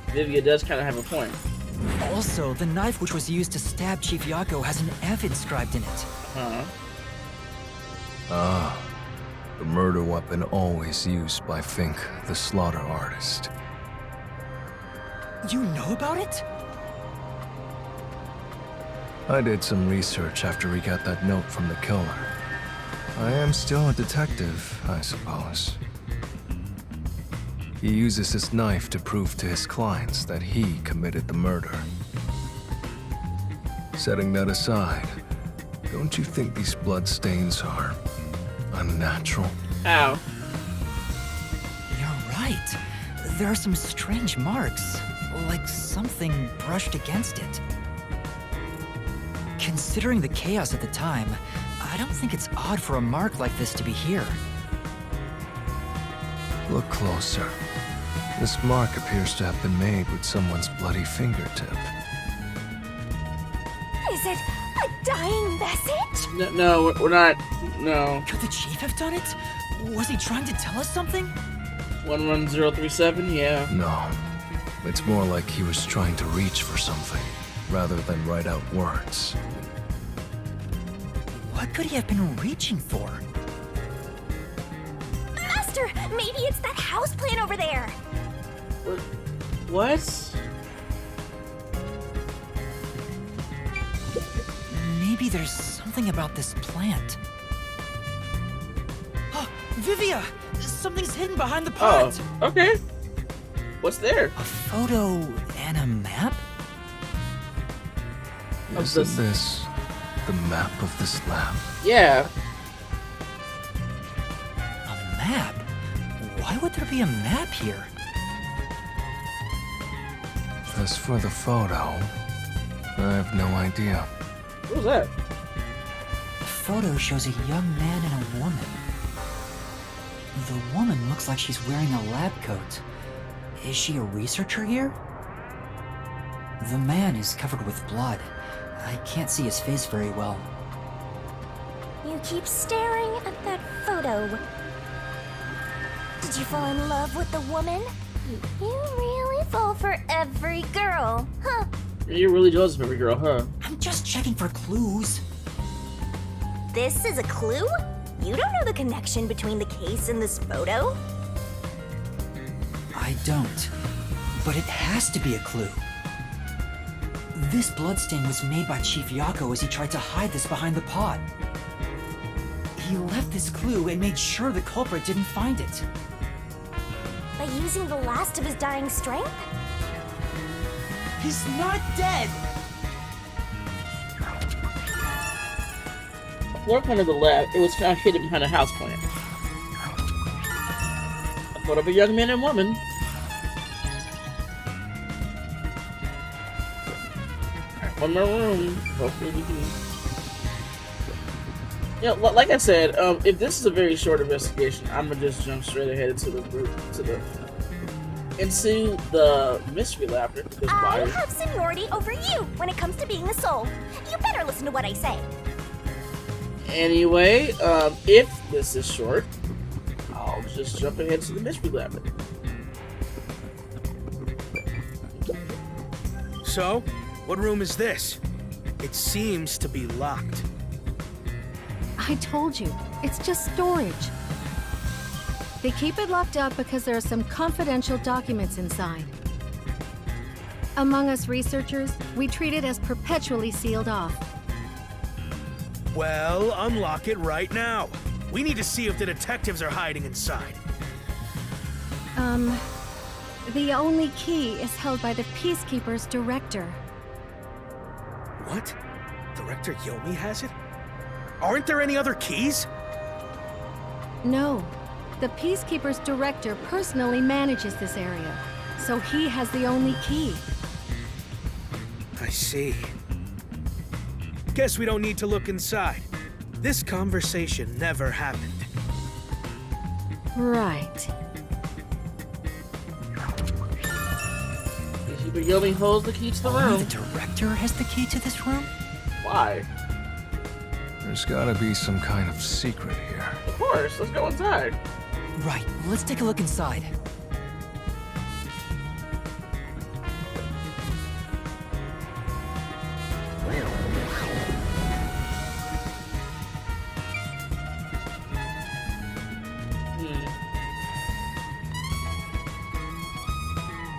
Vivia does kind of have a point. Also, the knife which was used to stab Chief Yago has an F inscribed in it. Ah, the murder weapon always used by Fink, the slaughter artist. You know about it? I did some research after we got that note from the killer. I am still a detective, I suppose. He uses his knife to prove to his clients that he committed the murder. Setting that aside, don't you think these bloodstains are unnatural? Ow. You're right. There are some strange marks, like something brushed against it. Considering the chaos at the time, I don't think it's odd for a mark like this to be here. Look closer. This mark appears to have been made with someone's bloody fingertip. Is it a dying message? No, we're not. No. Could the chief have done it? Was he trying to tell us something? 11037, yeah. No. It's more like he was trying to reach for something, rather than write out words. What could he have been reaching for? faster! Maybe it's that house plant over there! What? Maybe there's something about this plant. Oh, Vivia! Something's hidden behind the pot! Oh, okay. What's there? A photo and a map? Isn't this the map of this lab? Yeah. A map? Why would there be a map here? As for the photo, I have no idea. What was that? The photo shows a young man and a woman. The woman looks like she's wearing a lab coat. Is she a researcher here? The man is covered with blood. I can't see his face very well. You keep staring at that photo. Did you fall in love with the woman? You really fall for every girl, huh? You're really jealous of every girl, huh? I'm just checking for clues. This is a clue? You don't know the connection between the case and this photo? I don't. But it has to be a clue. This bloodstain was made by Chief Yako as he tried to hide this behind the pot. He left this clue and made sure the culprit didn't find it. By using the last of his dying strength? He's not dead! The floor plan of the lab, it was found hidden behind a house plant. A photo of a young man and woman. Alright, one more room. Hopefully we can... Yeah, like I said, if this is a very short investigation, I'm gonna just jump straight ahead into the mystery lab. I have seniority over you when it comes to being the soul. You better listen to what I say. Anyway, if this is short, I'll just jump ahead to the mystery lab. So, what room is this? It seems to be locked. I told you, it's just storage. They keep it locked up because there are some confidential documents inside. Among us researchers, we treat it as perpetually sealed off. Well, unlock it right now. We need to see if the detectives are hiding inside. The only key is held by the Peacekeeper's director. What? Director Yomi has it? Aren't there any other keys? No. The Peacekeeper's director personally manages this area, so he has the only key. I see. Guess we don't need to look inside. This conversation never happened. Right. But Yomi holds the key to the room. The director has the key to this room? Why? There's gotta be some kind of secret here. Of course, let's go inside. Right, let's take a look inside.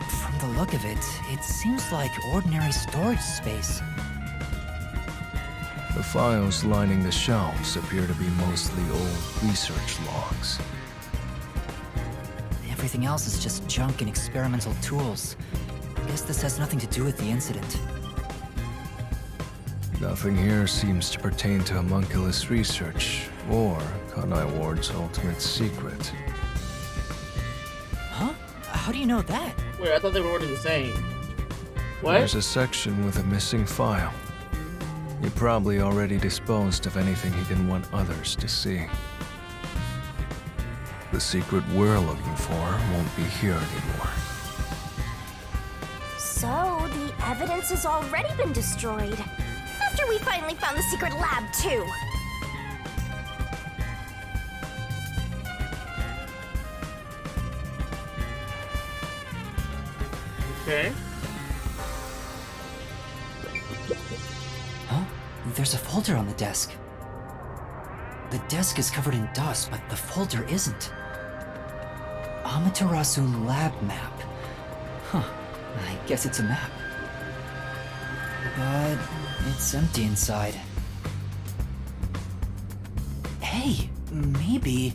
From the look of it, it seems like ordinary storage space. The files lining the shelves appear to be mostly old research logs. Everything else is just junk and experimental tools. Guess this has nothing to do with the incident. Nothing here seems to pertain to homunculus research or Kanai Ward's ultimate secret. Huh? How do you know that? Wait, I thought they were already the same. What? There's a section with a missing file. He probably already disposed of anything he didn't want others to see. The secret we're looking for won't be here anymore. So, the evidence has already been destroyed. After we finally found the secret lab, too. Okay. Huh? There's a folder on the desk. The desk is covered in dust, but the folder isn't. Amaterasu lab map. Huh. I guess it's a map. But it's empty inside. Hey, maybe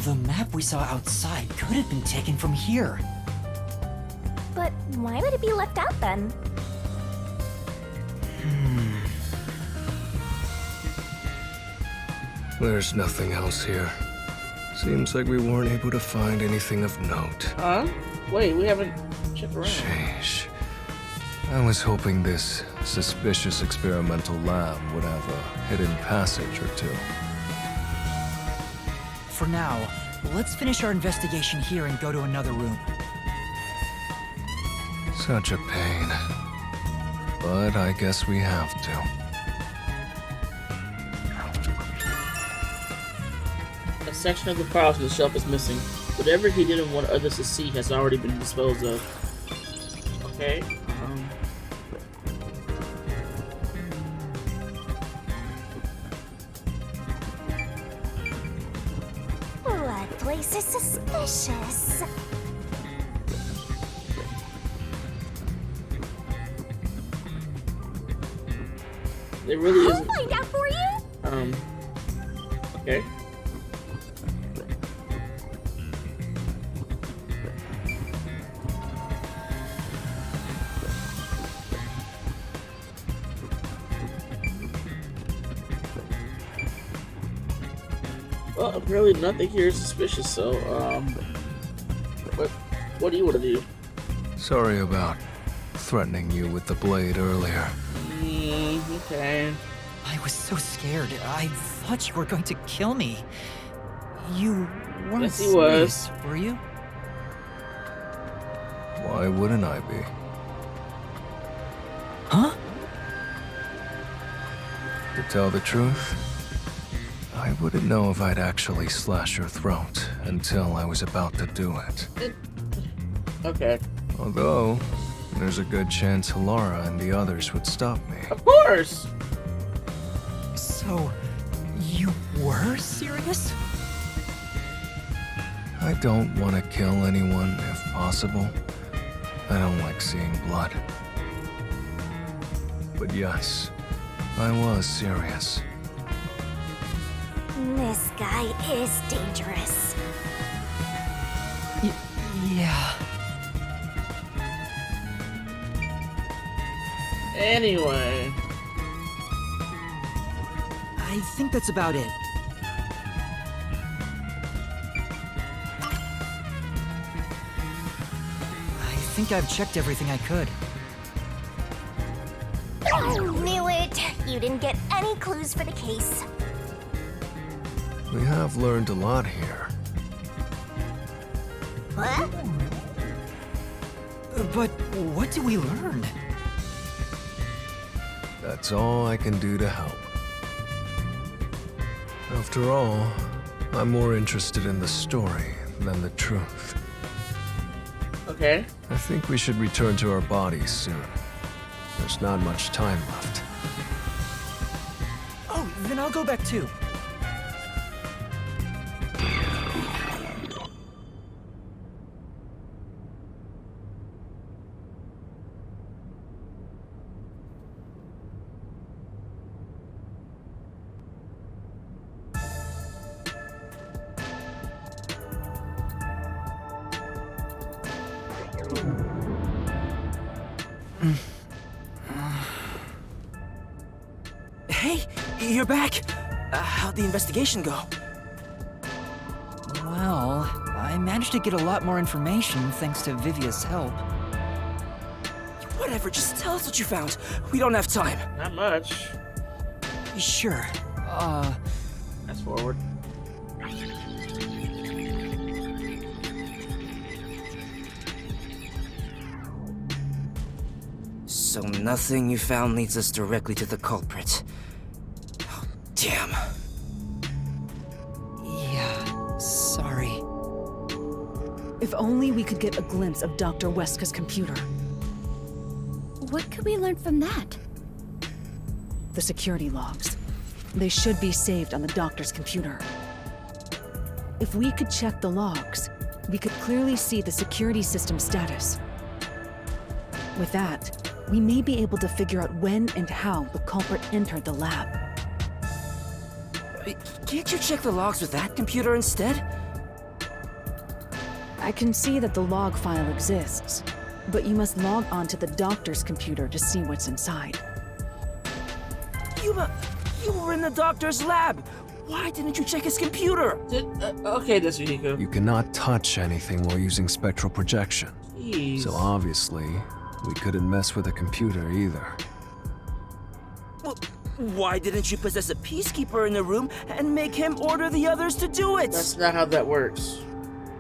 the map we saw outside could have been taken from here. But why would it be left out then? There's nothing else here. Seems like we weren't able to find anything of note. Huh? Wait, we haven't checked around. Sheesh. I was hoping this suspicious experimental lab would have a hidden passage or two. For now, let's finish our investigation here and go to another room. Such a pain. But I guess we have to. A section of the files on the shelf is missing. Whatever he didn't want others to see has already been disposed of. Okay. That place is suspicious. It really I'll isn't. find out for you. Okay. Well, apparently nothing here is suspicious, so, what do you want to do? Sorry about threatening you with the blade earlier. Okay. I was so scared. I thought you were going to kill me. You weren't Yes, he serious, was. were you? Why wouldn't I be? Huh? To tell the truth, I wouldn't know if I'd actually slash your throat until I was about to do it. Okay. Although, there's a good chance Lara and the others would stop me. Of course! So, you were serious? I don't want to kill anyone if possible. I don't like seeing blood. But yes, I was serious. This guy is dangerous. Yeah. Anyway. I think that's about it. I think I've checked everything I could. I knew it! You didn't get any clues for the case. We have learned a lot here. What? But what did we learn? That's all I can do to help. After all, I'm more interested in the story than the truth. Okay. I think we should return to our bodies soon. There's not much time left. Oh, then I'll go back too. Hey, you're back. How'd the investigation go? Well, I managed to get a lot more information thanks to Vivia's help. Whatever, just tell us what you found. We don't have time. Not much. Sure. Fast forward. So nothing you found leads us directly to the culprit. Oh, damn. Yeah, sorry. If only we could get a glimpse of Dr. Weska's computer. What could we learn from that? The security logs. They should be saved on the doctor's computer. If we could check the logs, we could clearly see the security system status. With that, we may be able to figure out when and how the culprit entered the lab. Can't you check the logs with that computer instead? I can see that the log file exists, but you must log onto the doctor's computer to see what's inside. You were in the doctor's lab. Why didn't you check his computer? Okay, Natsuhiko. You cannot touch anything while using spectral projection. Jeez. So obviously, we couldn't mess with a computer either. Well, why didn't you possess a peacekeeper in the room and make him order the others to do it? That's not how that works.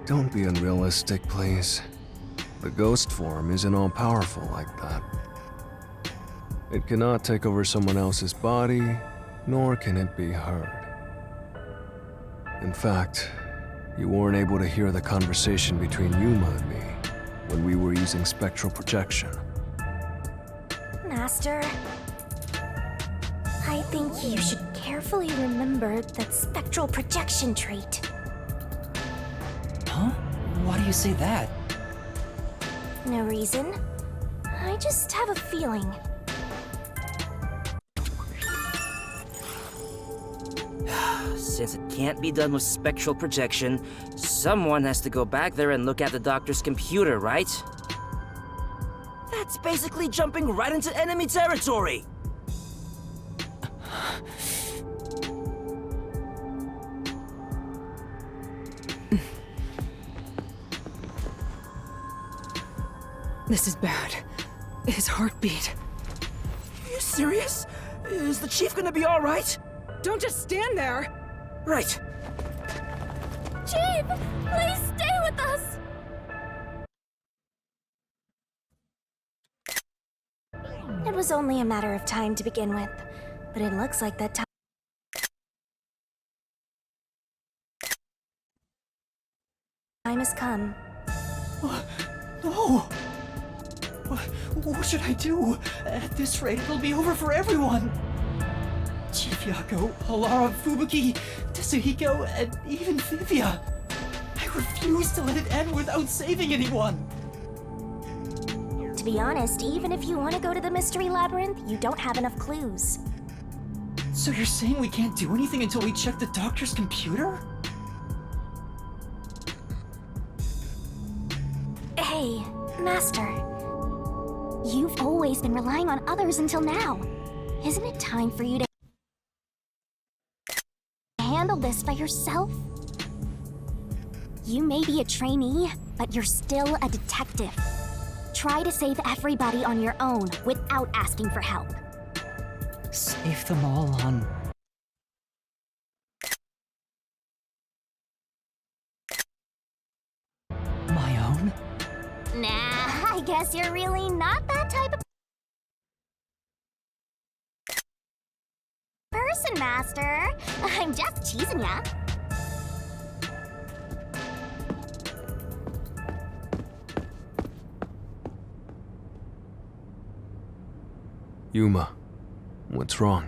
Don't be unrealistic, please. The ghost form isn't all-powerful like that. It cannot take over someone else's body, nor can it be heard. In fact, you weren't able to hear the conversation between Yuma and me when we were using spectral projection. Master, I think you should carefully remember that spectral projection trait. Huh? Why do you say that? No reason. I just have a feeling. Since it can't be done with spectral projection, someone has to go back there and look at the doctor's computer, right? That's basically jumping right into enemy territory! This is bad. His heartbeat. Are you serious? Is the chief gonna be alright? Don't just stand there! Right. Chief, please stay with us! It was only a matter of time to begin with, but it looks like that time has come. No! What should I do? At this rate, it'll be over for everyone! Chief Yako, Halara, Fubuki, Tetsuhiko, and even Vivia. I refuse to let it end without saving anyone! To be honest, even if you want to go to the Mystery Labyrinth, you don't have enough clues. So you're saying we can't do anything until we check the doctor's computer? Hey, Master. You've always been relying on others until now. Isn't it time for you to handle this by yourself? You may be a trainee, but you're still a detective. Try to save everybody on your own without asking for help. Save them all on... my own? Nah, I guess you're really not that type of person, Master. I'm just teasing ya. Yuma, what's wrong?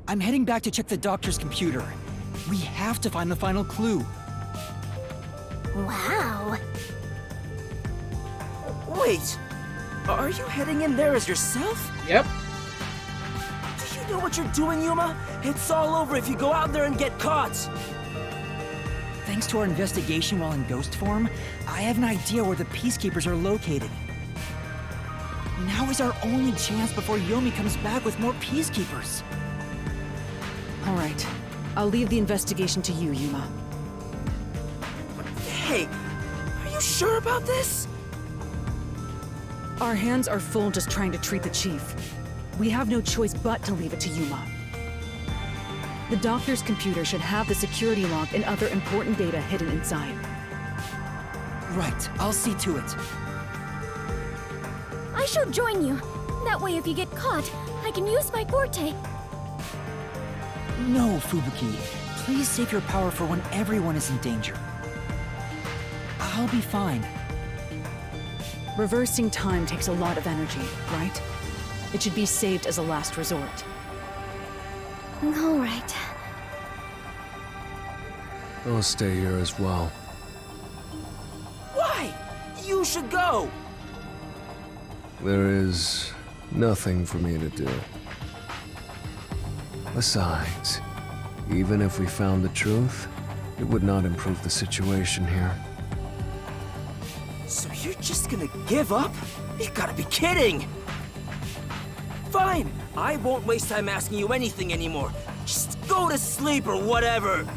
I'm heading back to check the doctor's computer. We have to find the final clue. Wow. Wait! Are you heading in there as yourself? Yep. Do you know what you're doing, Yuma? It's all over if you go out there and get caught! Thanks to our investigation while in ghost form, I have an idea where the peacekeepers are located. Now is our only chance before Yomi comes back with more peacekeepers. All right. I'll leave the investigation to you, Yuma. Hey, are you sure about this? Our hands are full just trying to treat the chief. We have no choice but to leave it to Yuma. The doctor's computer should have the security log and other important data hidden inside. Right, I'll see to it. I shall join you. That way, if you get caught, I can use my forte. No, Fubuki. Please save your power for when everyone is in danger. I'll be fine. Reversing time takes a lot of energy, right? It should be saved as a last resort. All right. I'll stay here as well. Why? You should go! There is nothing for me to do. Besides, even if we found the truth, it would not improve the situation here. So you're just gonna give up? You gotta be kidding! Fine, I won't waste time asking you anything anymore. Just go to sleep or whatever.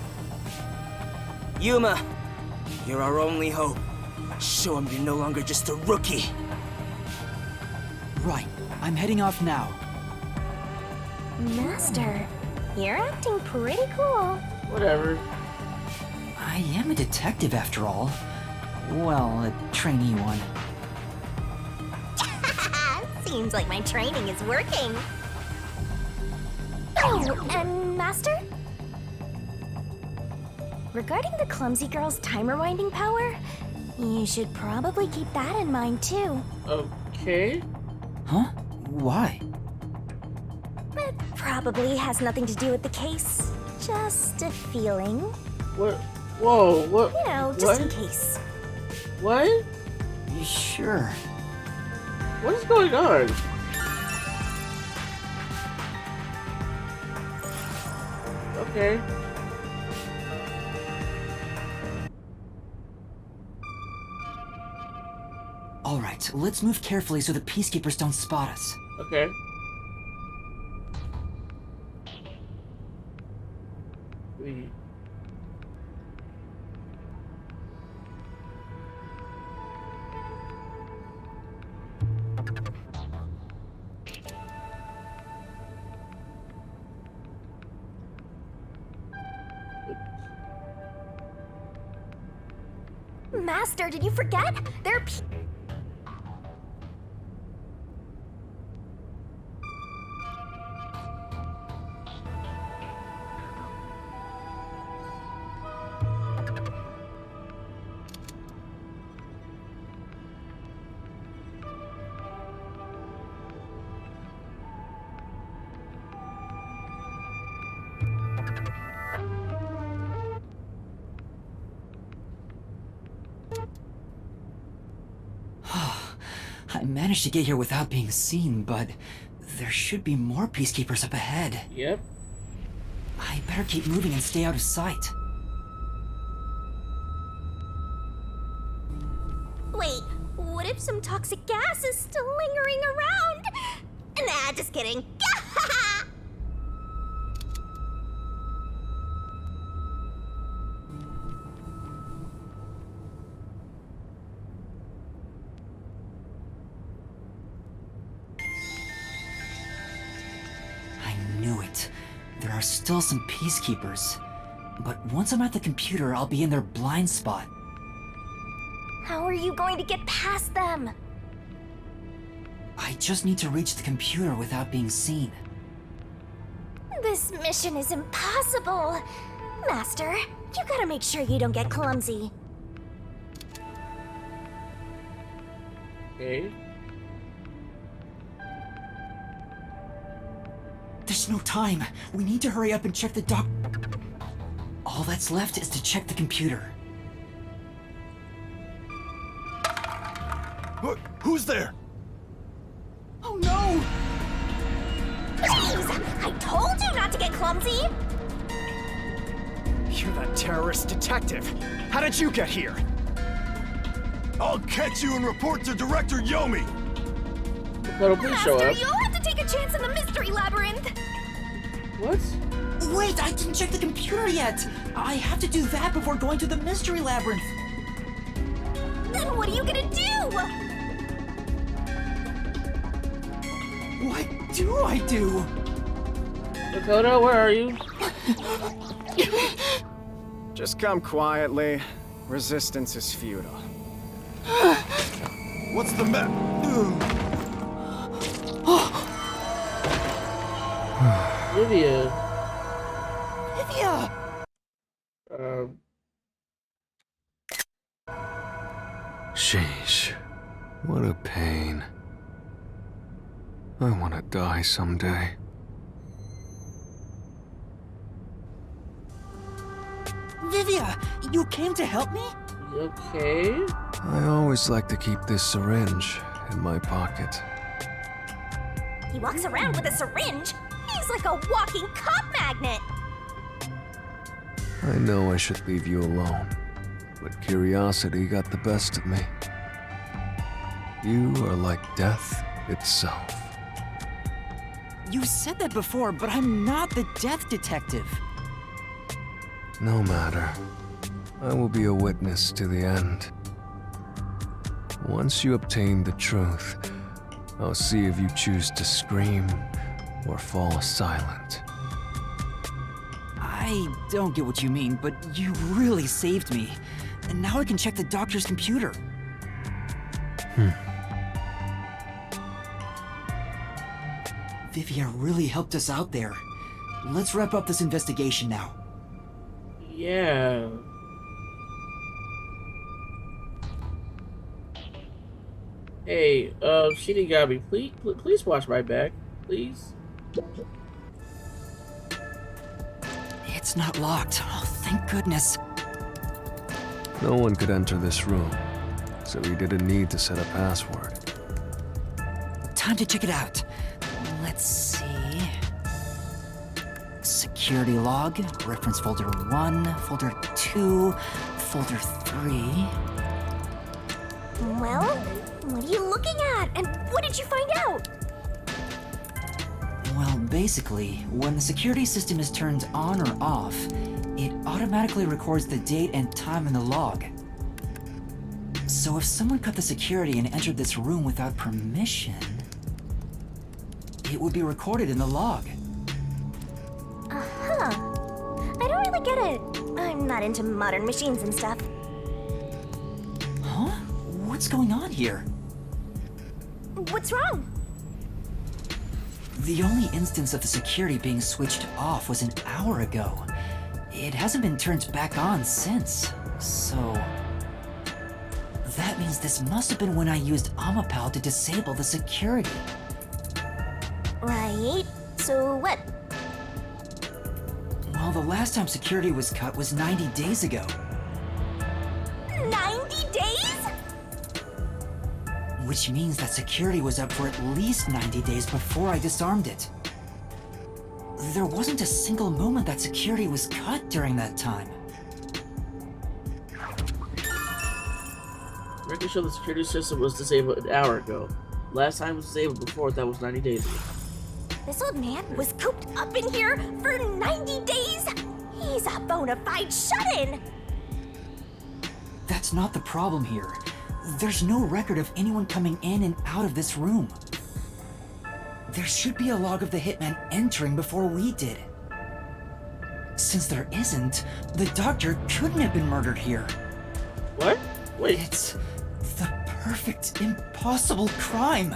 Yuma, you're our only hope. Show him you're no longer just a rookie. Right. I'm heading off now. Master, you're acting pretty cool. Whatever. I am a detective after all. Well, a trainee one. Seems like my training is working. Oh, and Master? Regarding the clumsy girl's time rewinding power, you should probably keep that in mind too. Okay. Huh? Why? It probably has nothing to do with the case. Just a feeling. What? Whoa, what? You know, just in case. What? Sure. What is going on? Okay. All right, let's move carefully so the peacekeepers don't spot us. Okay. We... Master, did you forget? There are I managed to get here without being seen, but there should be more peacekeepers up ahead. Yep. I better keep moving and stay out of sight. Wait, what if some toxic gas is still lingering around? Nah, just kidding. I knew it. There are still some peacekeepers. But once I'm at the computer, I'll be in their blind spot. How are you going to get past them? I just need to reach the computer without being seen. This mission is impossible. Master, you gotta make sure you don't get clumsy. Okay. There's no time. We need to hurry up and check the doc. All that's left is to check the computer. Who's there? Oh no! Jeez, I told you not to get clumsy! You're that terrorist detective. How did you get here? I'll catch you and report to Director Yomi! That'll please show Master, up. you'll have to take a chance in the mystery labyrinth! What? Wait, I didn't check the computer yet! I have to do that before going to the mystery labyrinth! Then what are you gonna do? What do I do? Dakota, where are you? Just come quietly. Resistance is futile. What's the Livia. Livia! Sheesh. What a pain. I want to die someday. Vivia, you came to help me? Okay. I always like to keep this syringe in my pocket. He walks around with a syringe. He's like a walking cop magnet. I know I should leave you alone, but curiosity got the best of me. You are like death itself. You said that before, but I'm not the death detective. No matter. I will be a witness to the end. Once you obtain the truth, I'll see if you choose to scream or fall silent. I don't get what you mean, but you really saved me. And now I can check the doctor's computer. Vivia really helped us out there. Let's wrap up this investigation now. Yeah. Hey, Shinigami, please watch my back, please. It's not locked. Oh, thank goodness. No one could enter this room, so we didn't need to set a password. Time to check it out. Let's see. Security log, reference folder 1, folder 2, folder 3. Well, what are you looking at? And what did you find out? Well, basically, when the security system is turned on or off, it automatically records the date and time in the log. So if someone cut the security and entered this room without permission, it would be recorded in the log. Uh-huh. I don't really get it. I'm not into modern machines and stuff. Huh? What's going on here? What's wrong? The only instance of the security being switched off was an hour ago. It hasn't been turned back on since, so... That means this must have been when I used Amapal to disable the security. Right. So what? Well, the last time security was cut was 90 days ago. 90 days? Which means that security was up for at least 90 days before I disarmed it. There wasn't a single moment that security was cut during that time. Records show the security system was disabled an hour ago. Last time it was disabled before, that was 90 days ago. This old man was cooped up in here for 90 days? He's a bona fide shut-in! That's not the problem here. There's no record of anyone coming in and out of this room. There should be a log of the hitman entering before we did. Since there isn't, the doctor couldn't have been murdered here. What? Wait. It's the perfect, impossible crime.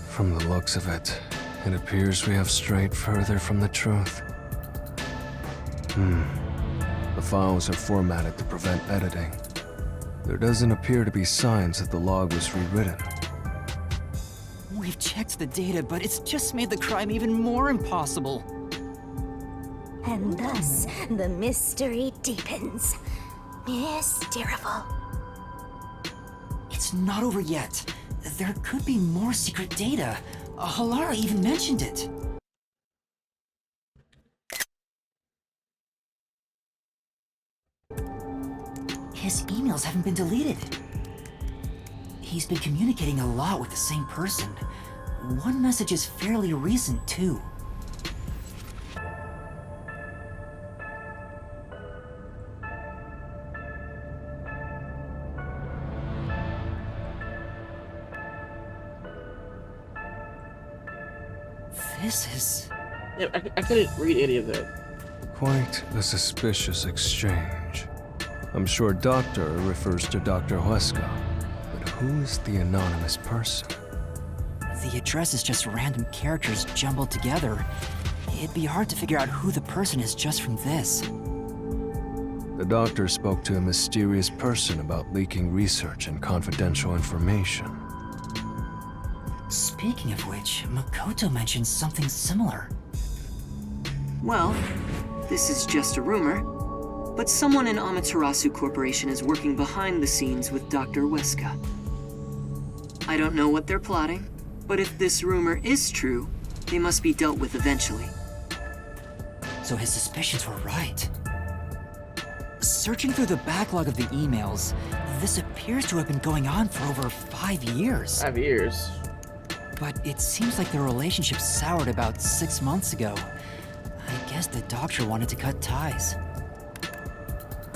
From the looks of it, it appears we have strayed further from the truth. The files are formatted to prevent editing. There doesn't appear to be signs that the log was rewritten. We've checked the data, but it's just made the crime even more impossible. And thus, the mystery deepens. Mysterious. It's not over yet. There could be more secret data. Halara even mentioned it. His emails haven't been deleted. He's been communicating a lot with the same person. One message is fairly recent, too. This is... Yeah, I couldn't read any of that. Quite a suspicious exchange. I'm sure Doctor refers to Dr. Huesca, but who is the anonymous person? The address is just random characters jumbled together. It'd be hard to figure out who the person is just from this. The doctor spoke to a mysterious person about leaking research and confidential information. Speaking of which, Makoto mentioned something similar. Well, this is just a rumor, but someone in Amaterasu Corporation is working behind the scenes with Dr. Weska. I don't know what they're plotting, but if this rumor is true, they must be dealt with eventually. So his suspicions were right. Searching through the backlog of the emails, this appears to have been going on for over 5 years. 5 years. But it seems like their relationship soured about 6 months ago. I guess the doctor wanted to cut ties.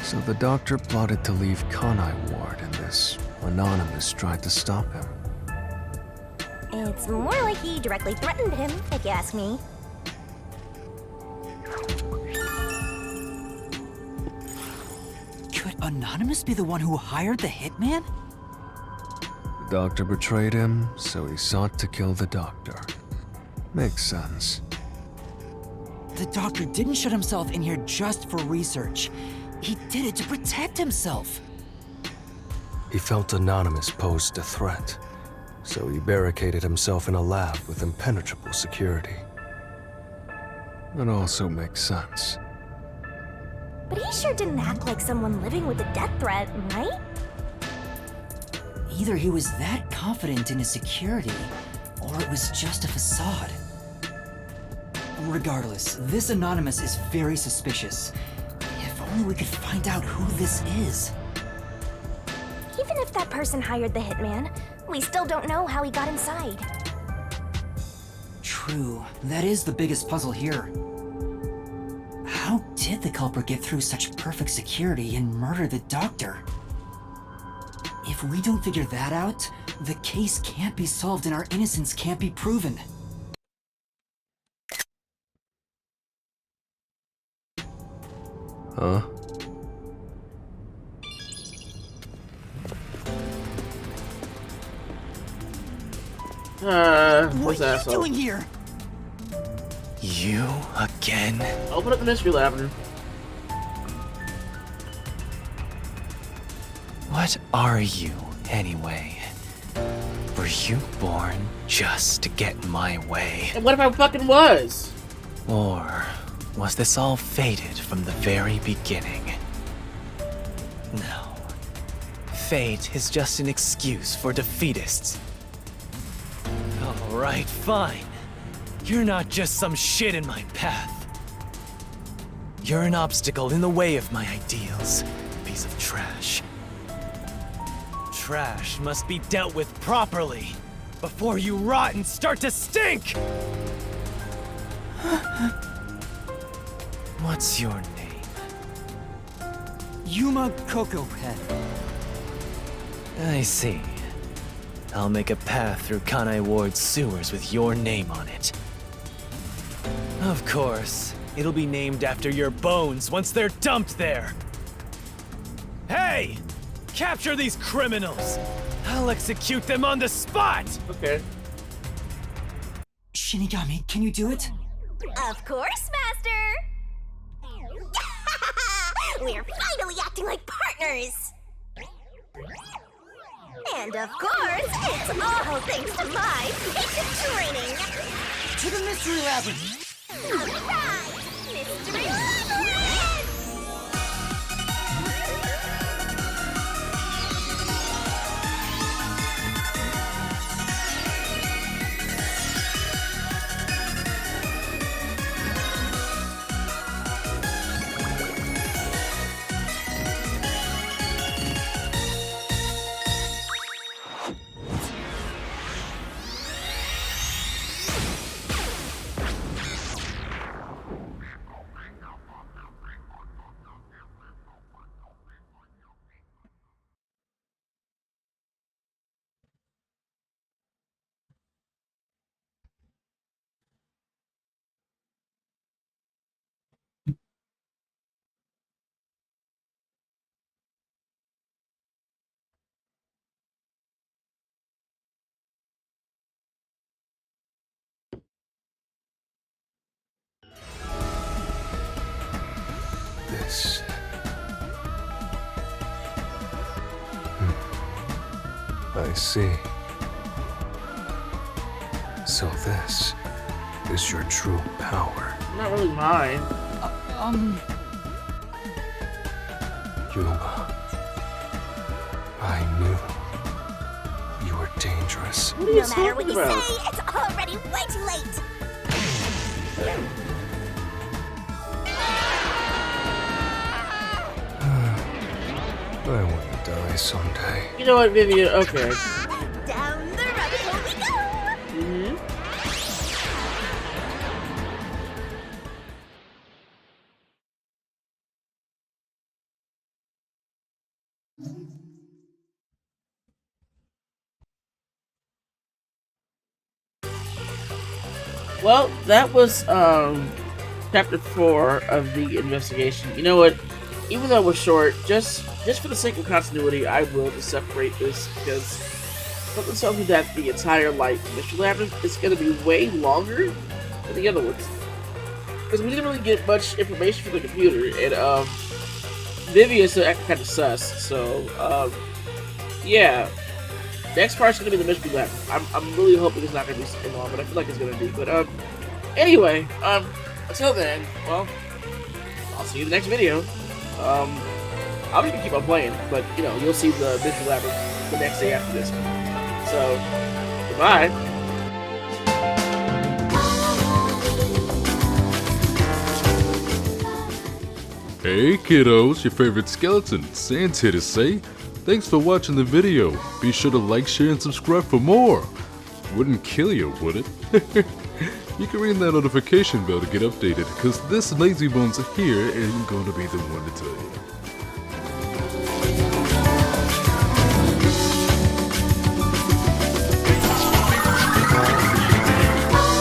So the doctor plotted to leave Kanai Ward, and this Anonymous tried to stop him. It's more like he directly threatened him, if you ask me. Could Anonymous be the one who hired the hitman? The doctor betrayed him, so he sought to kill the doctor. Makes sense. The doctor didn't shut himself in here just for research. He did it to protect himself. He felt Anonymous posed a threat, so he barricaded himself in a lab with impenetrable security. That also makes sense. But he sure didn't act like someone living with a death threat, right? Either he was that confident in his security, or it was just a facade. Regardless, this Anonymous is very suspicious. If only we could find out who this is. Even if that person hired the hitman, we still don't know how he got inside. True, that is the biggest puzzle here. How did the culprit get through such perfect security and murder the doctor? If we don't figure that out, the case can't be solved and our innocence can't be proven. Huh? What's What are you doing here? You again? Open up the mystery lavender. What are you, anyway? Were you born just to get in my way? And what if I fucking was? Or was this all fated from the very beginning? No. Fate is just an excuse for defeatists. Alright, fine. You're not just some shit in my path. You're an obstacle in the way of my ideals, piece of trash. Trash must be dealt with properly before you rot and start to stink! What's your name? Yuma Cocohead. I see. I'll make a path through Kanai Ward's sewers with your name on it. Of course, it'll be named after your bones once they're dumped there. Hey! Capture these criminals! I'll execute them on the spot! Okay. Shinigami, can you do it? Of course, Master! We're finally acting like partners! And of course, it's all thanks to my patient training! To the mystery labyrinth! Alright! Mystery labyrinth! This. I see. So this is your true power. Not really mine. knew you were dangerous. What are you No matter what talking you about? say, it's already way too late. I want to die someday. You know what, Vivian? Okay. Down the rabbit hole we go. Mm-hmm. Well, that was chapter 4 of the investigation. You know what? Even though we're short, just for the sake of continuity, I will just separate this because something tells me that the entire light mystery labyrinth is going to be way longer than the other ones. Because we didn't really get much information from the computer, and Vivian's acting kind of sus. So yeah. Next part's gonna be the mystery labyrinth. I'm really hoping it's not gonna be so long, but I feel like it's gonna be. But anyway, until then, well, I'll see you in the next video. I'm just gonna keep on playing, but you know, you'll see the mystery labyrinth the next day after this. So, goodbye. Hey kiddos, your favorite skeleton, Sans here to say, thanks for watching the video. Be sure to like, share, and subscribe for more. Wouldn't kill you, would it? You can ring that notification bell to get updated, because this lazy bones here isn't going to be the one to tell you.